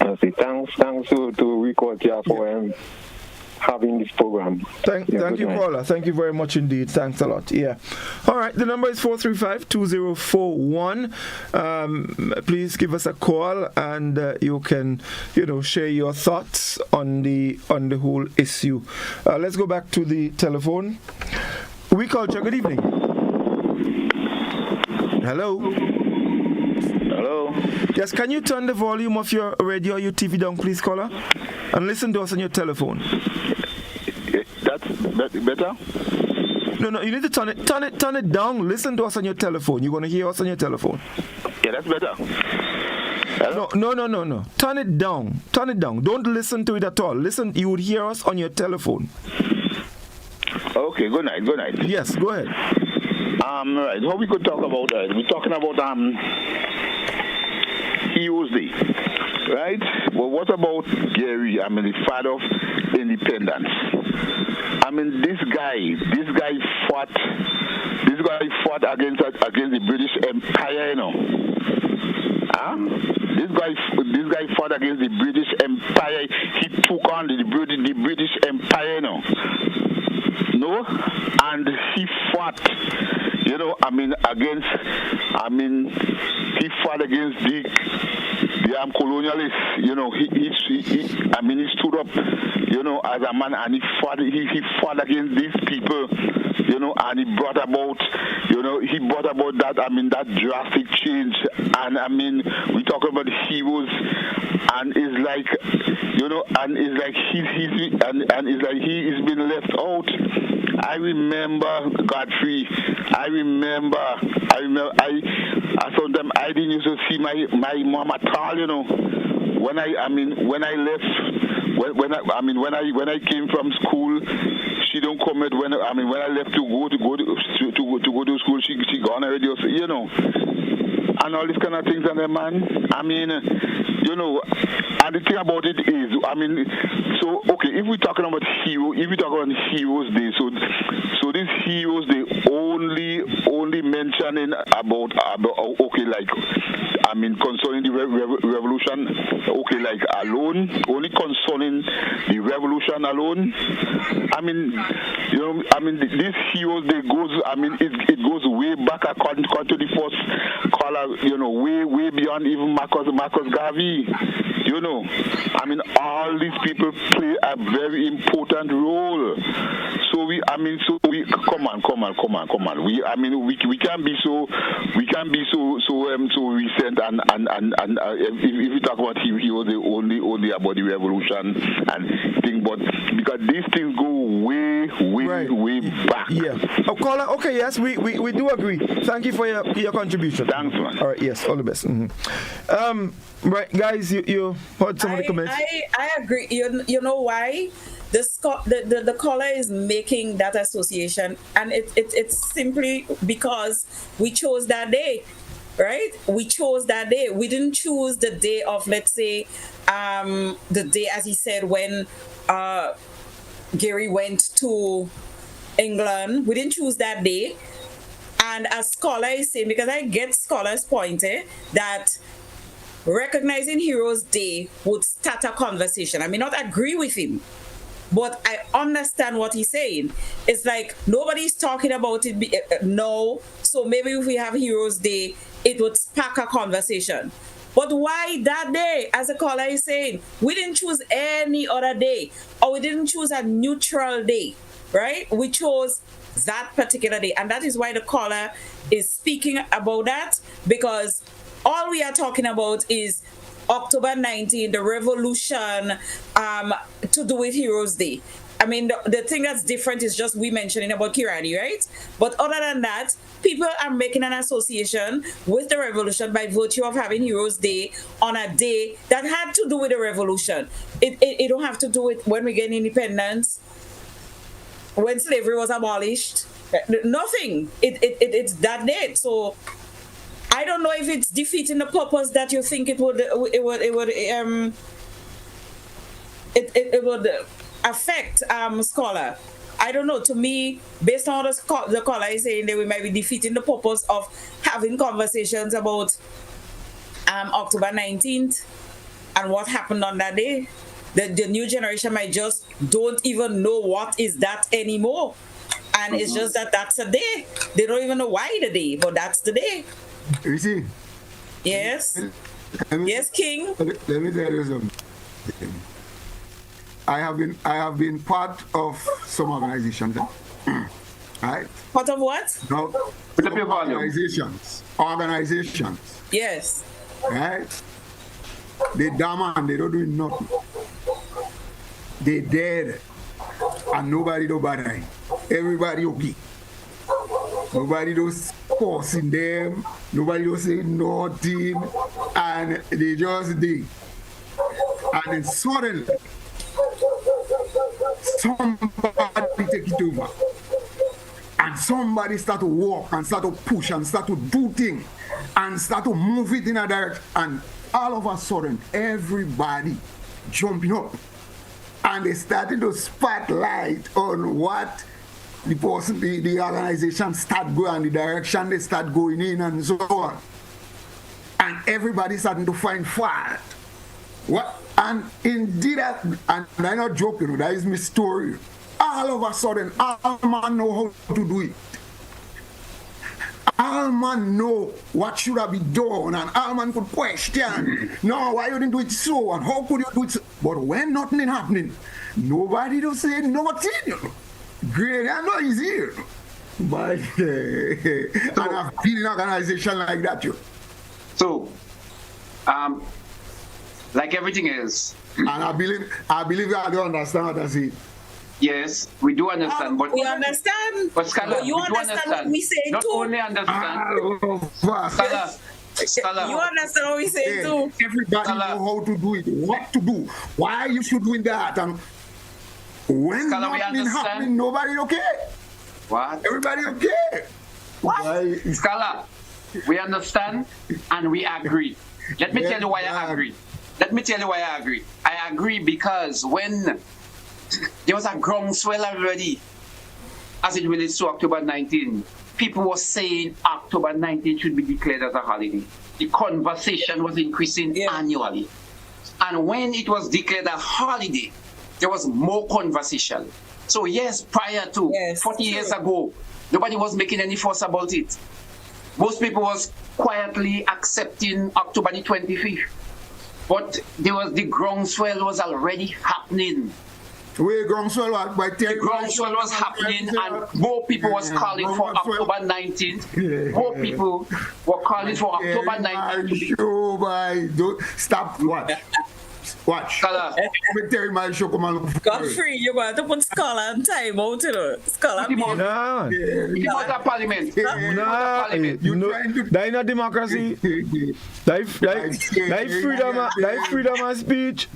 I say thanks to We Culture for having this program. Thank you, caller. Thank you very much indeed. Thanks a lot. Yeah. All right. The number is 435-2041. Please give us a call, and you can, share your thoughts on the whole issue. Let's go back to the telephone. We Culture. Good evening. Hello. Hello. Yes. Can you turn the volume of your radio or your TV down, please, caller, and listen to us on your telephone? That's better? No, you need to turn it down. Listen to us on your telephone. You're going to hear us on your telephone. Yeah, that's better. Hello? No. Turn it down. Don't listen to it at all. Listen, you would hear us on your telephone. Okay, good night. Yes, go ahead. Right, what we could talk about, we're talking about Heroes Day, right? Well, what about Gary? The father of independence. This guy fought against the British Empire, Huh? This guy fought against the British Empire. He took on the British Empire, No? And he fought, he fought against the colonialists. He stood up, as a man, and he fought against these people, and he brought about that, that drastic change. And we talk about heroes, and it's like, he's been left out. I remember Godfrey. I sometimes I didn't used to see my mom at all, When I came from school, she don't come at when I left to go to school, she gone already, and all these kind of things, and then man, and the thing about it is, so okay, if we're talking about Heroes Day, so this Heroes Day only mentioning about okay, like concerning the revolution, okay, like alone, only concerning the revolution alone. This Heroes Day goes, it goes way back according to the first caller, way beyond even Marcus Garvey. You know, I mean, all these people play a very important role. So we come on. We can't be so recent and if we talk about he was the only about the revolution and thing, but because these things go way back. Yeah. Oh, caller. Okay. Yes, we do agree. Thank you for your contribution. Thanks, man. All right. Yes. All the best. Mm-hmm. Right, guys. You heard some of the comments. I agree. You know why? The caller is making that association, and it's simply because we chose that day, right? We chose that day. We didn't choose the day of, let's say, the day, as he said, when Gary went to England. We didn't choose that day. And as Scholar is saying, because I get Scholar's point, that recognizing Heroes Day would start a conversation. I may not agree with him, but I understand what he's saying. It's like nobody's talking about it no, so maybe if we have Heroes Day, it would spark a conversation. But why that day? As the caller is saying, we didn't choose any other day, or we didn't choose a neutral day, right? We chose that particular day, and that is why the caller is speaking about that, because all we are talking about is October 19, the revolution, to do with Heroes Day. I mean, the thing that's different is just we mentioning about Kirani, right? But other than that, people are making an association with the revolution by virtue of having Heroes Day on a day that had to do with the revolution. It don't have to do with when we get independence, when slavery was abolished. Nothing. It's that date. So I don't know if it's defeating the purpose that you think it would affect, Scholar. I don't know. To me, based on what the caller is saying, that we might be defeating the purpose of having conversations about October 19th and what happened on that day. The new generation might just don't even know what is that anymore. And it's just that's a day. They don't even know why the day, but that's the day. You see? Yes. Yes, King. Let me tell you something. I have been part of some organizations. Right? Part of what? No. Organizations. Yes. Right? They damn and they don't do nothing. They dead and nobody do bother. Everybody okay. Nobody does forcing them. Nobody does say nothing, and they just did. And then suddenly, somebody take it over, and somebody start to walk and start to push and start to do things and start to move it in a direction, and all of a sudden, everybody jumping up, and they started to spotlight on what the person, the organization start going, the direction they start going in, and so on. And everybody starting to find fault. What? And indeed, and I'm not joking, that is my story. All of a sudden, all man know how to do it. All man know what should have been done, and all man could question, no, why you didn't do it so, and how could you do it so? But when nothing happening, nobody do say nothing, you know. Great, I know he's here. But and I've been in an organization like that, you. So, like everything else. And I believe you do understand what I say. Yes, we do understand. But we understand. But Scholar, but you understand what we say Not too. only understand. Scholar, you understand what we say too. Everybody know how to do it, what to do, why you should do that, and when Scholar, nothing happening, nobody okay. What? Everybody okay. What? Scholar, we understand and we agree. Let me tell you why I agree. I agree because when there was a groundswell already, as it relates to October 19, people were saying October 19 should be declared as a holiday. The conversation was increasing annually. And when it was declared a holiday, there was more conversation. So yes, prior to 40 years ago, nobody was making any fuss about it. Most people was quietly accepting October the 25th. But the groundswell was already happening. Where groundswell was by The groundswell was happening, and more people was calling for October 19th. More people were calling for October 19th. Show by stop. Watch. Terry Miles show come on. Godfrey, you're going to put Scholar on time out, you know. Scholar. No. He was a parliament. No. That is not democracy. That is freedom of speech.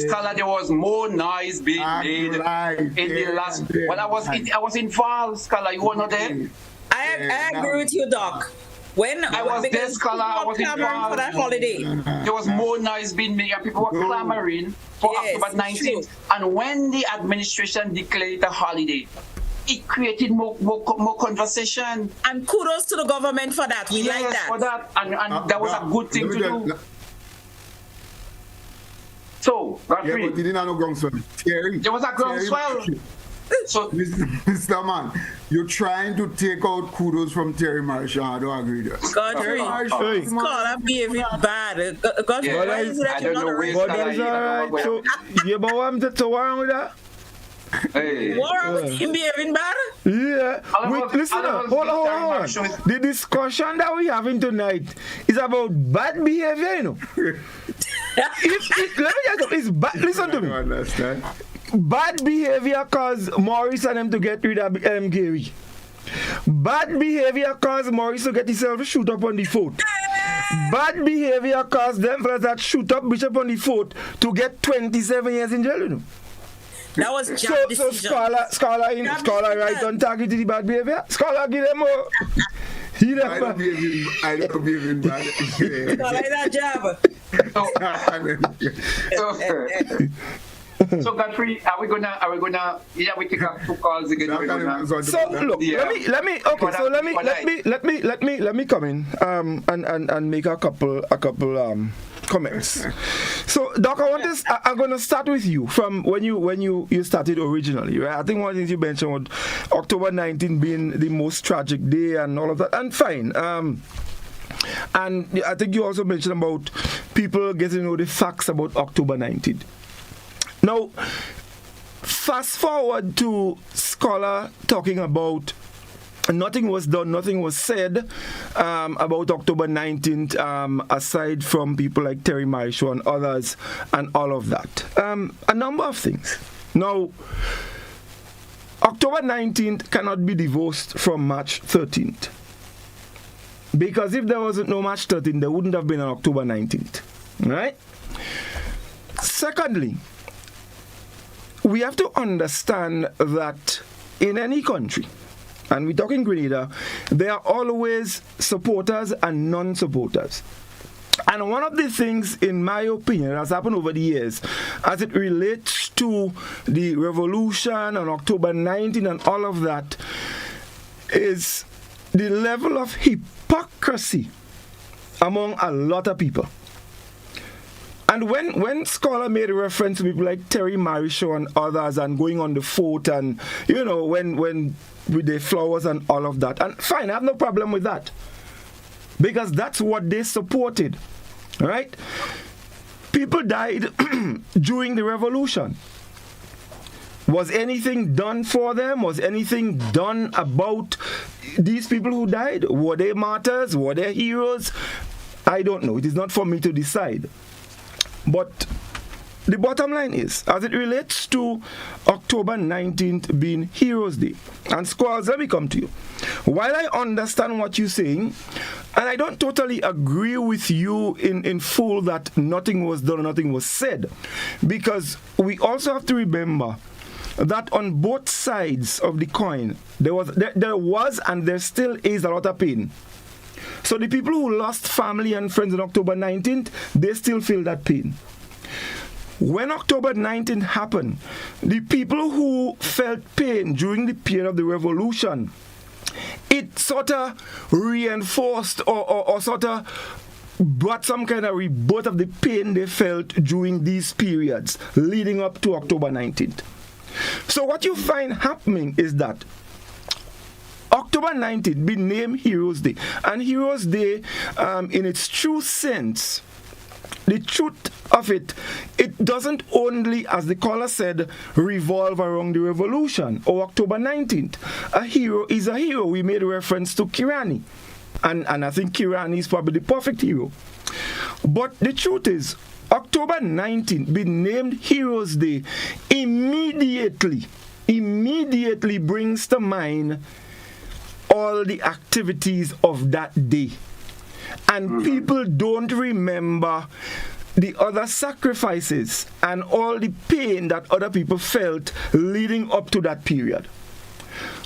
Scholar, there was more noise being made in the last. When I was involved, Scholar, you were not there. I agree with you, Doc. When I was there, Scholar, I was clamoring for that holiday. There was more noise being made, and people were clamoring for October 19th. And when the administration declared it a holiday, it created more conversation. And kudos to the government for that. We like that. For that, and that was a good thing to do. So, Godfrey, but you didn't have no groundswell. There was a groundswell. So, Mr. Man, you're trying to take out kudos from Terry Marshall. I don't agree with that. Godfrey, Scholar behaving bad. Godfrey, why is it that you're not alright. So, but what I'm so wrong with that? What wrong with him behaving bad? Yeah. Listen, hold on. The discussion that we're having tonight is about bad behavior, you know. Let me just it's bad. Listen to me. I don't understand. Bad behavior caused Maurice and him to get rid of Gary. Bad behavior caused Maurice to get himself shoot up on the fort. Bad behavior caused them fellas that shoot up Bishop on the fort to get 27 years in jail, you know. That was just so Scholar right on target to the bad behavior. Scholar give them more. I don't believe in bad. Scholar that job. So Godfrey, are we gonna we take up 2 calls again? So look, let me come in and make a couple comments. So Doc, I'm gonna start with you from when you started originally, right? I think one of the things you mentioned was October 19 being the most tragic day and all of that, and fine. And I think you also mentioned about people getting to know the facts about October 19. Now, fast forward to Scholar talking about nothing was done, nothing was said about October 19th, aside from people like Terry Marisho and others and all of that. A number of things. Now, October 19th cannot be divorced from March 13th. Because if there wasn't no March 13th, there wouldn't have been an October 19th. Right? Secondly, we have to understand that in any country, and we're talking Grenada, there are always supporters and non-supporters. And one of the things, in my opinion, that has happened over the years, as it relates to the revolution on October 19 and all of that, is the level of hypocrisy among a lot of people. And when Scholar made a reference to people like Terry Marisho and others and going on the fort and, you know, when with the flowers and all of that, and fine, I have no problem with that. Because that's what they supported, right? People died during the revolution. Was anything done for them? Was anything done about these people who died? Were they martyrs? Were they heroes? I don't know. It is not for me to decide. But the bottom line is, as it relates to October 19th being Heroes Day, and Squalls, let me come to you. While I understand what you're saying, and I don't totally agree with you in full that nothing was done or nothing was said, because we also have to remember that on both sides of the coin, there was and there still is a lot of pain. So the people who lost family and friends on October 19th, they still feel that pain. When October 19th happened, the people who felt pain during the period of the revolution, it sort of reinforced or sort of brought some kind of rebirth of the pain they felt during these periods leading up to October 19th. So what you find happening is that October 19th be named Heroes Day. And Heroes Day, in its true sense, the truth of it, it doesn't only, as the caller said, revolve around the revolution or October 19th. A hero is a hero. We made reference to Kirani. And I think Kirani is probably the perfect hero. But the truth is, October 19th being named Heroes Day immediately brings to mind all the activities of that day. And people don't remember the other sacrifices and all the pain that other people felt leading up to that period.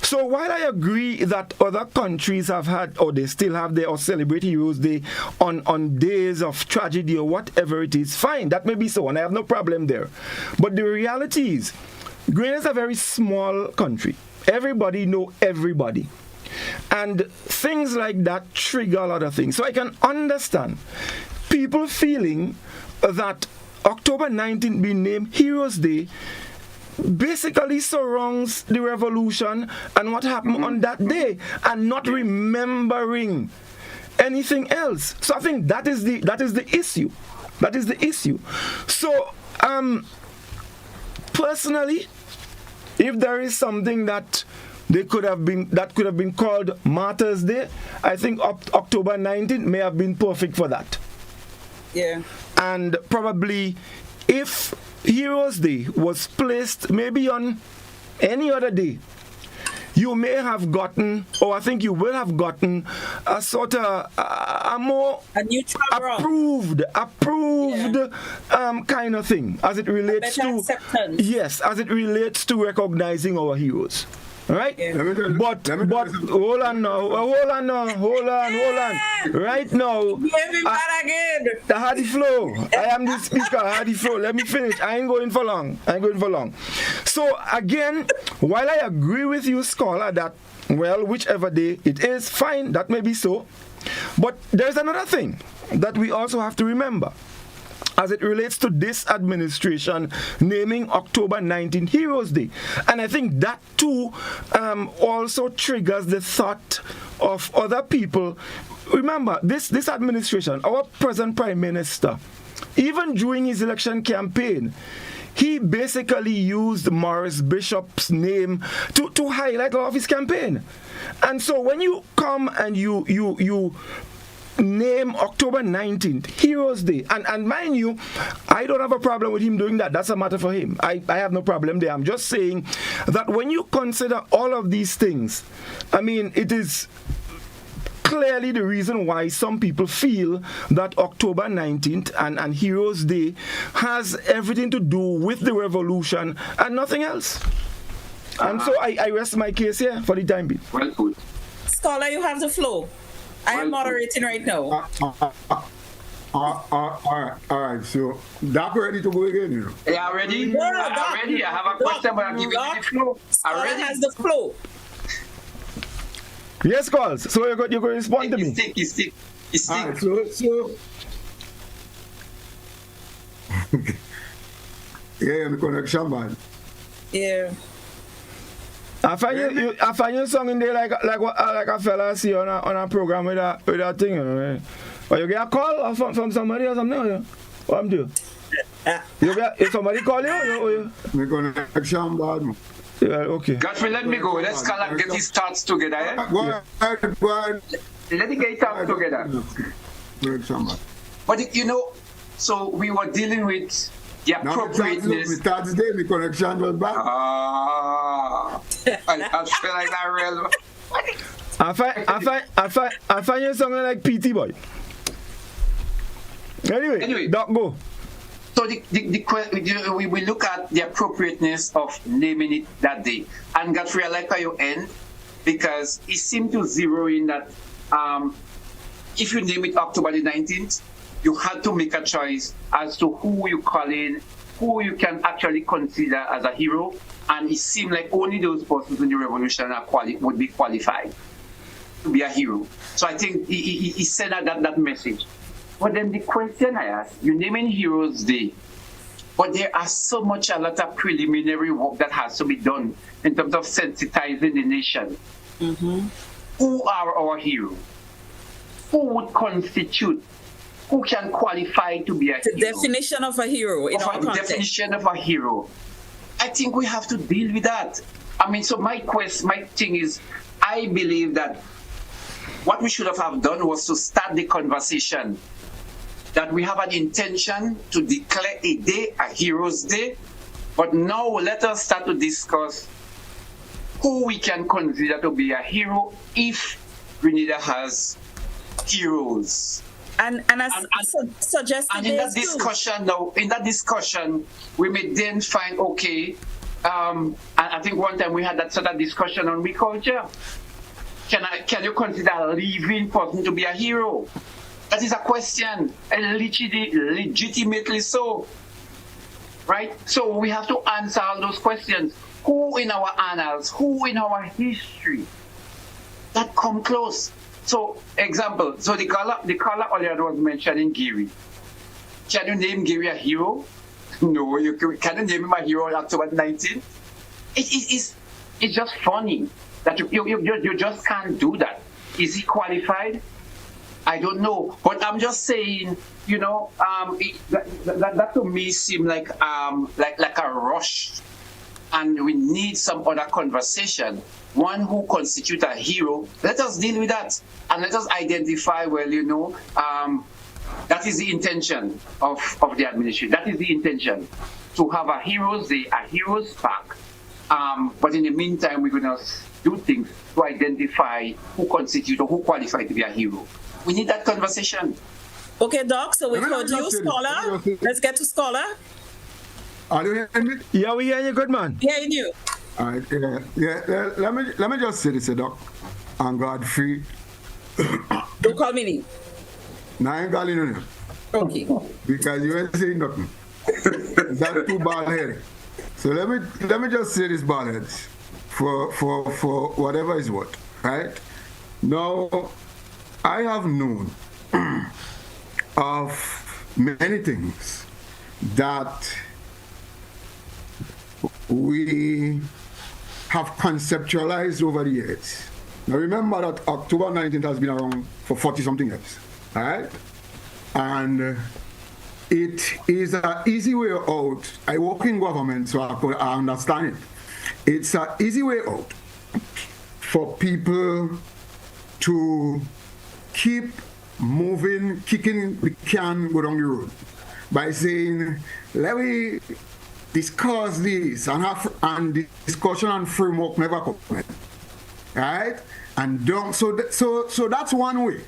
So while I agree that other countries have had, or they still have their, or celebrate Heroes Day on days of tragedy or whatever it is, fine, that may be so, and I have no problem there. But the reality is, Grenada is a very small country. Everybody know everybody. And things like that trigger a lot of things. So I can understand people feeling that October 19th being named Heroes Day basically surrounds the revolution and what happened on that day, and not remembering anything else. So I think that is the issue. That is the issue. So personally, if there is something that could have been called Martyrs Day, I think October 19th may have been perfect for that. Yeah. And probably if Heroes Day was placed maybe on any other day, you may have gotten, or I think you will have gotten, a sort of a more approved kind of thing as it relates to acceptance. Yes, as it relates to recognizing our heroes. Right? Yeah. But hold on. Right now, I had the flow. I am the speaker. I had the flow. Let me finish. I ain't going for long. So again, while I agree with you, scholar, that well, whichever day it is, fine, that may be so. But there's another thing that we also have to remember as it relates to this administration naming October 19th Heroes Day. And I think that too also triggers the thought of other people. Remember, this administration, our present Prime Minister, even during his election campaign, he basically used Morris Bishop's name to highlight all of his campaign. And so when you come and you name October 19th Heroes Day, and mind you, I don't have a problem with him doing that. That's a matter for him. I have no problem there. I'm just saying that when you consider all of these things, I mean, it is clearly the reason why some people feel that October 19th and Heroes Day has everything to do with the revolution and nothing else. And so I rest my case here for the time being. Well put. Scholar, you have the floor. I am moderating right now. All right. So, Doc ready to go again? You know? Yeah, ready? No, I'm ready. I have a question, but I'm giving you the floor. Scholar has the floor. Yes, calls. So you're going to respond to me. He's sick. All right, so yeah, the connection, man. Yeah. I find you song in there like a fella see on a program with a thing, you know. Or you get a call from somebody or something, or what I'm doing? If somebody call you, the connection, bad. Yeah, okay. Godfrey, let me go. Let's get his thoughts together. Eh? Go ahead. Let me get his thoughts together. But you know, so we were dealing with the appropriateness. Thursday, the connection was bad. I feel like that real. I find you something like PT boy. Anyway, don't go. So we look at the appropriateness of naming it that day. And Godfrey, I like how you end, because it seemed to zero in that if you name it October the 19th, you had to make a choice as to who you call in, who you can actually consider as a hero. And it seemed like only those persons in the revolution would be qualified to be a hero. So I think he sent out that message. But then the question I ask, you're naming Heroes Day, but there are a lot of preliminary work that has to be done in terms of sensitizing the nation. Mm-hmm. Who are our heroes? Who who can qualify to be a The hero. definition of a hero in our The context. definition of a hero. I think we have to deal with that. I mean, so my thing is, I believe that what we should have done was to start the conversation that we have an intention to declare a day, a Heroes Day, but now let us start to discuss who we can consider to be a hero if Grenada has heroes. And as suggested, and in that discussion, we may then find, okay, and I think one time we had that sort of discussion on We Culture. Can you consider a living person to be a hero? That is a question, and legitimately so, right? So we have to answer all those questions. Who in our annals, who in our history that come close? So, example, so the caller earlier was mentioning Gary. Can you name Gary a hero? No, can you name him a hero on October 19th? It's just funny that you just can't do that. Is he qualified? I don't know, but I'm just saying, that to me seemed like a rush, and we need some other conversation. One who constitutes a hero. Let us deal with that, and let us identify. Well, that is the intention of the administration. That is the intention, to have a Heroes Day, a Heroes Park. But in the meantime, we're going to do things to identify who constitute or who qualify to be a hero. We need that conversation. Okay, Doc, so we heard you, Scholar. Let's get to Scholar. Are you hearing me? Yeah, we hear you good, man. Hearing you. All right, let me just say this, Doc, and Godfrey. Don't call me name. Now I ain't calling you name. Okay. Because you ain't saying nothing. That's too bald-headed. So let me just say this, bald-heads, for whatever is what, right? Now, I have known of many things that we have conceptualized over the years. Now remember that October 19th has been around for 40-something years, all right? And it is an easy way out. I work in government, so I understand it. It's an easy way out for people to keep moving, kicking the can go down the road by saying, let me discuss this and the discussion and framework never come, right? And don't, so that's one way.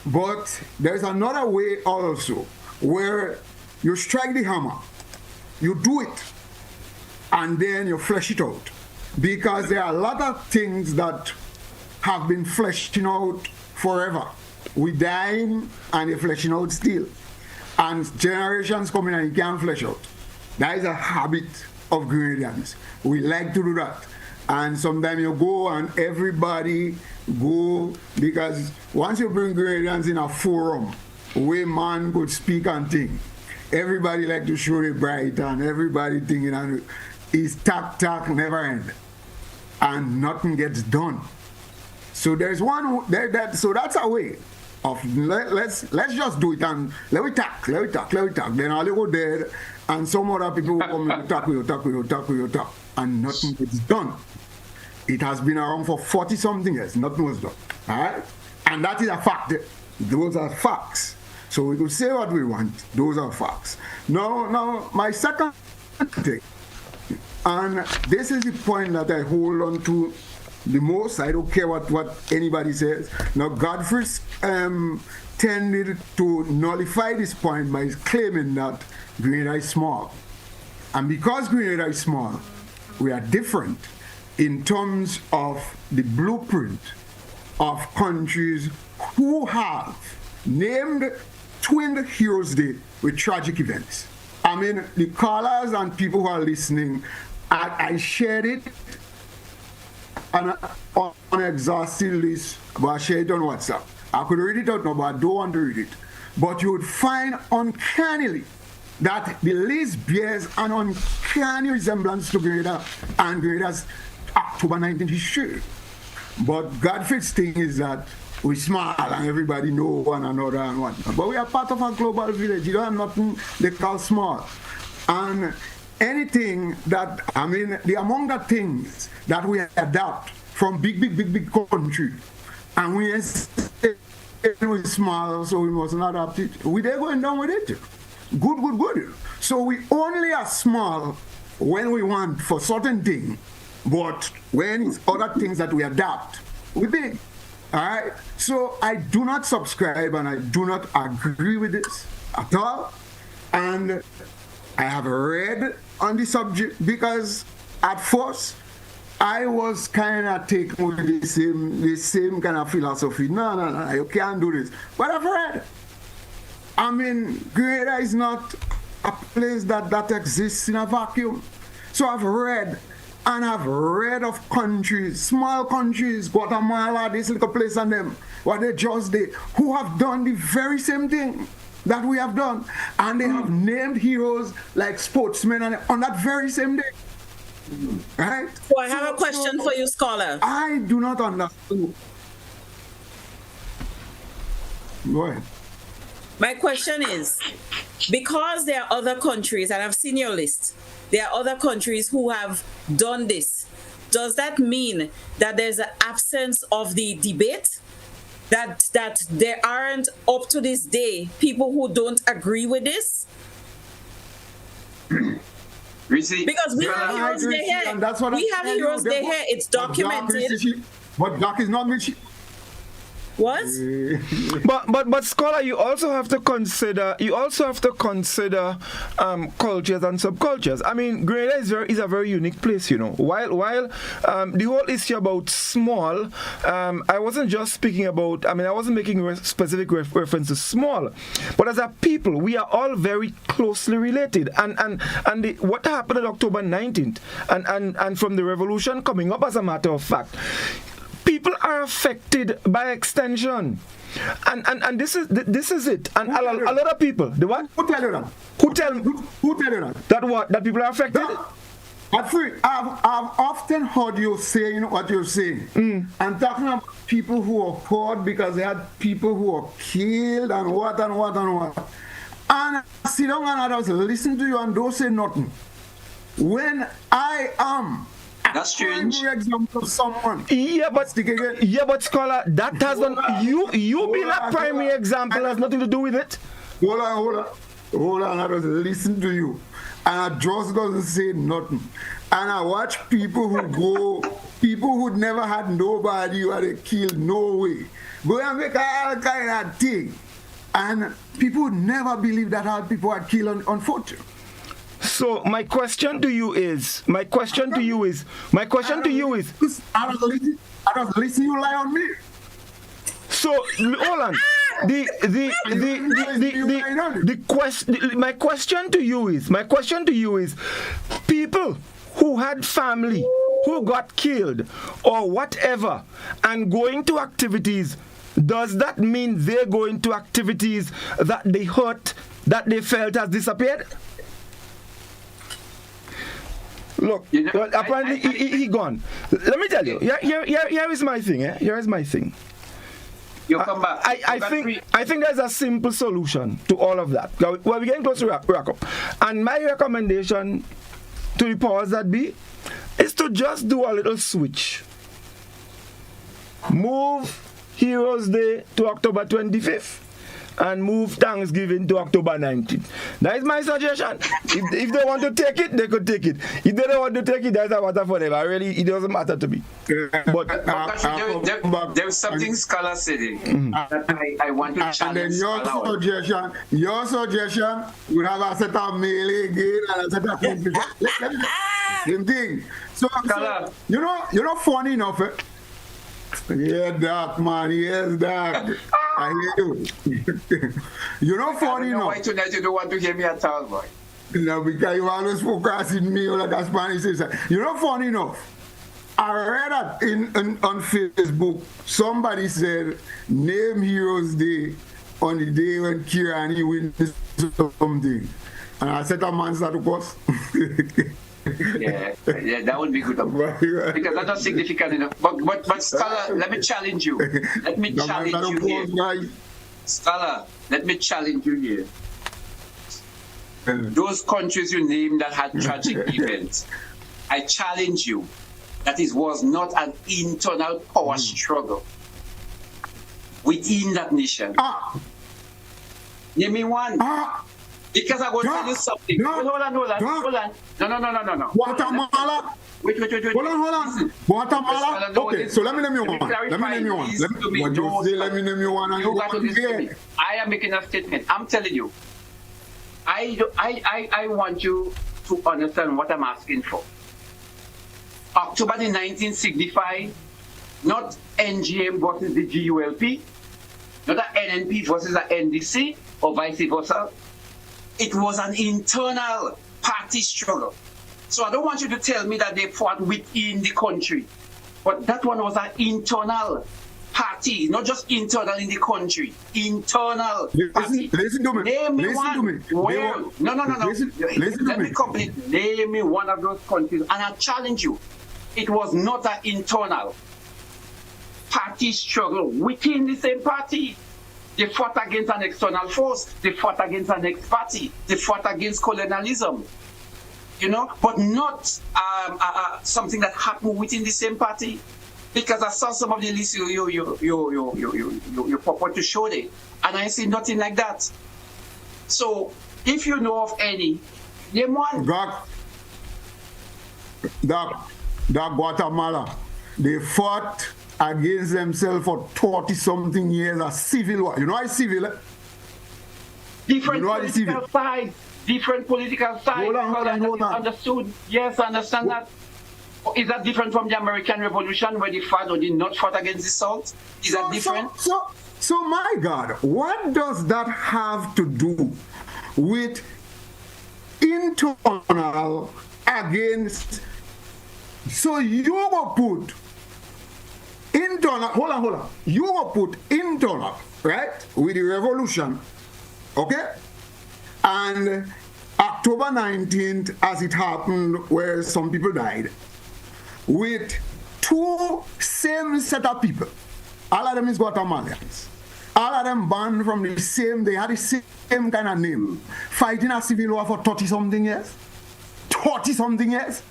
But there's another way also where you strike the hammer, you do it, and then you flesh it out. Because there are a lot of things that have been fleshing out forever. We dying and you're fleshing out still. And generations coming and you can't flesh out. That is a habit of Grenadians. We like to do that. And sometimes you go and everybody go, because once you bring Grenadians in a forum where man could speak and think, everybody like to show the bright and everybody thinking and is talk never end. And nothing gets done. So there's one so that's a way of let's just do it and let we talk. Then I'll go there and some other people will come and talk, and nothing gets done. It has been around for 40-something years, nothing was done. Alright? And that is a fact. Those are facts. So we could say what we want, those are facts. Now my second thing, and this is the point that I hold on to the most. I don't care what anybody says. Now, Godfrey tended to nullify this point by claiming that Grenada is small. And because Grenada is small, we are different in terms of the blueprint of countries who have named Twin Heroes Day with tragic events. I mean, the callers and people who are listening, I shared it on an exhaustive list, but I shared it on WhatsApp. I could read it out now, but I don't want to read it. But you would find uncannily that the list bears an uncanny resemblance to Grenada and Grenada's October 19th history. But Godfrey's thing is that we small and everybody know one another and whatnot. But we are part of a global village. You don't have nothing they call small. And anything that, I mean, among the things that we adapt from big country, and we say we're small, so we must not adapt it. They're going down with it. Good. So we only are small when we want for certain things, but when it's other things that we adapt, we big. All right? So I do not subscribe and I do not agree with this at all. And I have read on the subject because at first I was kind of taken with the same kind of philosophy. No, you can't do this. But I've read. I mean, Grenada is not a place that exists in a vacuum. So I've read of countries, small countries, Guatemala, this little place and them, what they just did, who have done the very same thing that we have done. And they have named heroes like sportsmen on that very same day. Right? So I have a question for you, scholar. I do not understand. Go ahead. My question is, because there are other countries, and I've seen your list, there are other countries who have done this. Does that mean that there's an absence of the debate? That there aren't, up to this day, people who don't agree with this? Reece, Because we have Heroes Day here. We have Heroes Day here. It's documented. But Doc is not rich. What? But scholar, you also have to consider cultures and subcultures. I mean, Grenada is a very unique place, you know. While the whole issue about small, I wasn't just speaking about. I mean, I wasn't making specific reference to small, but as a people, we are all very closely related. And what happened on October 19th, and from the revolution coming up, as a matter of fact, people are affected by extension, and this is it. And a lot of people. The what? Who tell you that? Who tell you that? That what? That people are affected. I've often heard you saying what you're saying, and talking about people who are caught because they had people who were killed and what. And I sit down and I just listen to you and don't say nothing. When I am that's strange. Example of someone. Yeah, but scholar, that hasn't you being a primary example has nothing to do with it. Hold on. I just listen to you, and I just doesn't say nothing. And I watch people who never had nobody who they killed, no way, go and make all kind of thing, and people would never believe that how people are killed on foot. So my question to you is. I don't listen you lie on me. So hold on. My question to you is people who had family who got killed or whatever and going to activities, does that mean they're going to activities that they hurt, that they felt has disappeared? Look, apparently he gone. Let me tell you. Here is my thing. Here is my thing. You come back. I think there's a simple solution to all of that. Well, we're getting close to wrap up. And my recommendation to the powers that be is to just do a little switch. Move Heroes Day to October 25th. And move Thanksgiving to October 19th. That is my suggestion. If they want to take it, they could take it. If they don't want to take it, that's a matter for them. It doesn't matter to me. But there's something scholar saying that I want to challenge. And then your suggestion, we have a set of melee again and a set of competition. Same thing. So you know, funny enough. Yeah, Doc, man. Yes, Doc. I hear you. You know, funny enough. Why tonight you don't want to hear me at all, boy? No, because you always focus in me like a Spanish says. You know, funny enough. I read that on Facebook. Somebody said, name Heroes Day on the day when Kirani wins something. And I said, a man started to course. Yeah, that would be good. Because that's not significant enough. But Scholar, let me challenge you. Let me challenge you here. Scholar, let me challenge you here. Those countries you named that had tragic events, I challenge you that it was not an internal power struggle within that nation. Name me one. Because I will tell you something. Hold on. No. Guatemala. Wait. Hold on. Guatemala. Okay, so let me name you one. Let me name you one. You got to listen to me. I am making a statement. I'm telling you. I want you to understand what I'm asking for. October the 19th signified not NGM versus the GULP, not a NNP versus a NDC, or vice versa. It was an internal party struggle. So I don't want you to tell me that they fought within the country, but that one was an internal party, not just internal in the country, internal party. Listen to me. Name me one. No. Let me complete. Name me one of those countries, and I challenge you. It was not an internal party struggle within the same party. They fought against an external force. They fought against an ex-party. They fought against colonialism. But not something that happened within the same party. Because I saw some of the lists you purport to show there, and I see nothing like that. So, if you know of any, name one. That Guatemala, they fought against themselves for 40-something years, a civil war. You know what is civil? Different political sides. Hold on. Understood. Yes, I understand that. Is that different from the American Revolution, where they fought or did not fight against the South? Is that different? So my God, what does that have to do with internal against? So you will put internal, hold on. You will put internal, right, with the revolution, okay? And October 19th, as it happened, where some people died, with two same set of people. All of them is Guatemalans. All of them banned from the same, they had the same kind of name, fighting a civil war for 30-something years. 30-something years.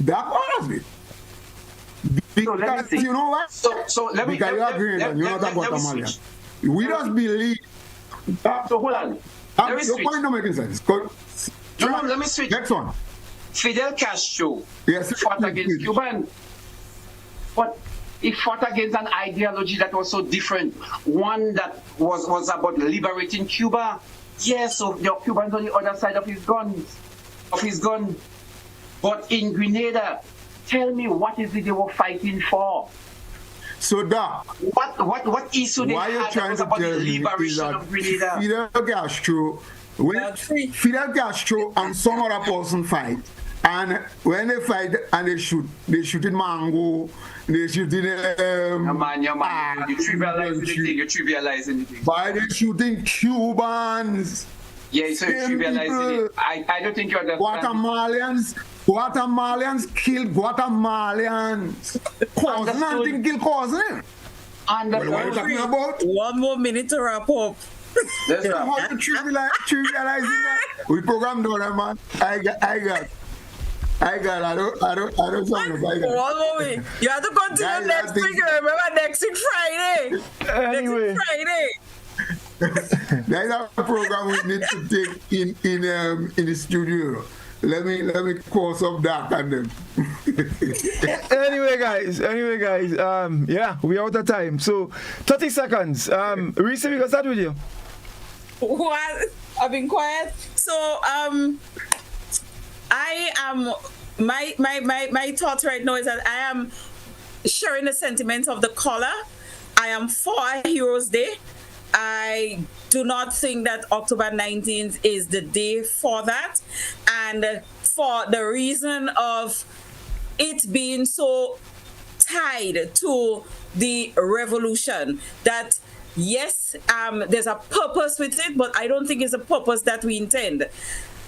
That was it. Because you know what? So let me. Because you agree that you're not a Guatemalan. We just believe. So hold on. Your point not making sense. No, let me switch. Next one. Fidel Castro Yes, fought against Cuba, but he fought against an ideology that was so different. One that was about liberating Cuba. Yes, so the Cubans on the other side of his gun. But in Grenada, tell me, what is it they were fighting for? So that what issue they had that was about the liberation of Grenada? Fidel Castro and some other person fight, and when they fight and they shoot in Mango, they shoot in you're trivializing the thing. By they shooting Cubans. Yeah, so you're trivializing it. I don't think you understand. Guatemalans kill Guatemalans. Cousin, nothing kill cousin. And what are you talking about? 1 more minute to wrap up. That's How to trivializing that? We programmed on man. I don't sound like I got. 1 more minute. You have to continue next week. Remember next week Friday. Anyway. Next week Friday. That's a program we need to take in the studio. Let me call some dark on them. Anyway, guys, yeah, we out of time. So 30 seconds. Reece, we can start with you. What? I've been quiet. So I am my thoughts right now is that I am sharing the sentiments of the caller. I am for Heroes Day. I do not think that October 19th is the day for that. And for the reason of it being so tied to the revolution, that yes, there's a purpose with it, but I don't think it's a purpose that we intend.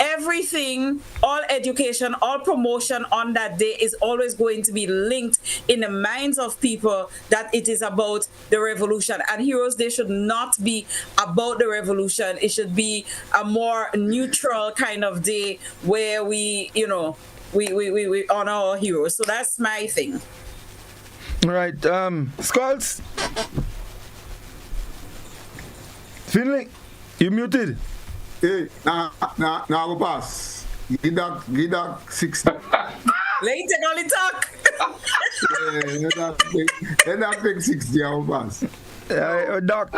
everything, all education, all promotion on that day is always going to be linked in the minds of people that it is about the revolution. And Heroes Day should not be about the revolution. It should be a more neutral kind of day where we honor our heroes. So that's my thing. All right, Skulls. Finley, you muted. Hey, now go pass. Give that 60. Later, only talk. Let that big 60 I will pass. Doc.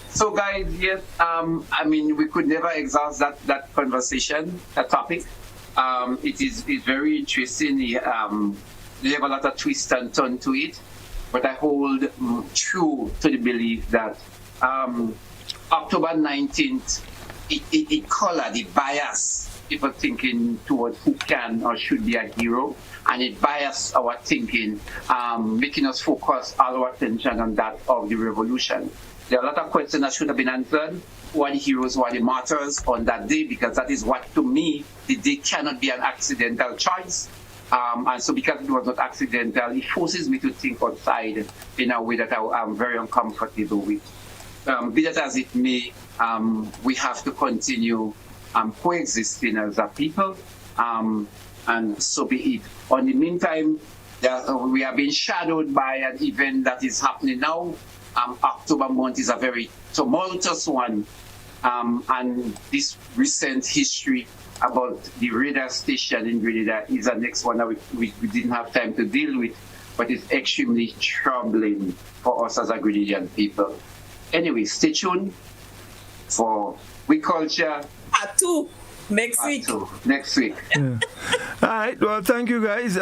So guys, yes, I mean, we could never exhaust that conversation, that topic. It's very interesting. They have a lot of twist and turn to it, but I hold true to the belief that October 19th, it colored, it bias people thinking towards who can or should be a hero, and it bias our thinking, making us focus all our attention on that of the revolution. There are a lot of questions that should have been answered. Who are the heroes, who are the martyrs on that day? Because that is what, to me, the day cannot be an accidental choice. And so because it was not accidental, it forces me to think outside in a way that I'm very uncomfortable with. Be that as it may, we have to continue coexisting as a people, and so be it. In the meantime, we are being shadowed by an event that is happening now. October month is a very tumultuous one, and this recent history about the radar station in Grenada is the next one that we didn't have time to deal with, but it's extremely troubling for us as a Grenadian people. Anyway, stay tuned for We Culture. Part 2 next week. Yeah. All right. Well, thank you guys.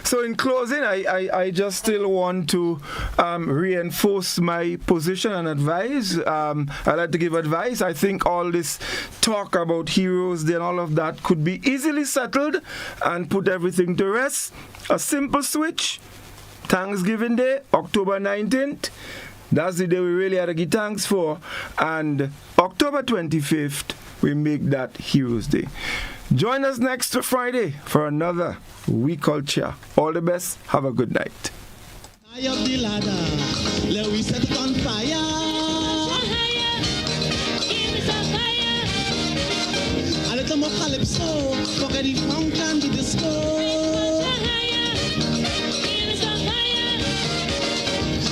So in closing, I just still want to reinforce my position and advise. I like to give advice. I think all this talk about Heroes Day and all of that could be easily settled and put everything to rest. A simple switch. Thanksgiving Day, October 19th. That's the day we really had to give thanks for. And October 25th, we make that Heroes Day. Join us next Friday for another We Culture. All the best. Have a good night. High up the ladder, let we set it on fire. A little more calypso, forget the funk and the disco.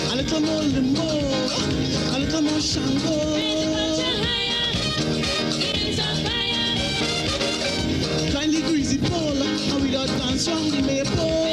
A little more limbo, a little more shango. Kindly greasy pole, and we got dance round the maple.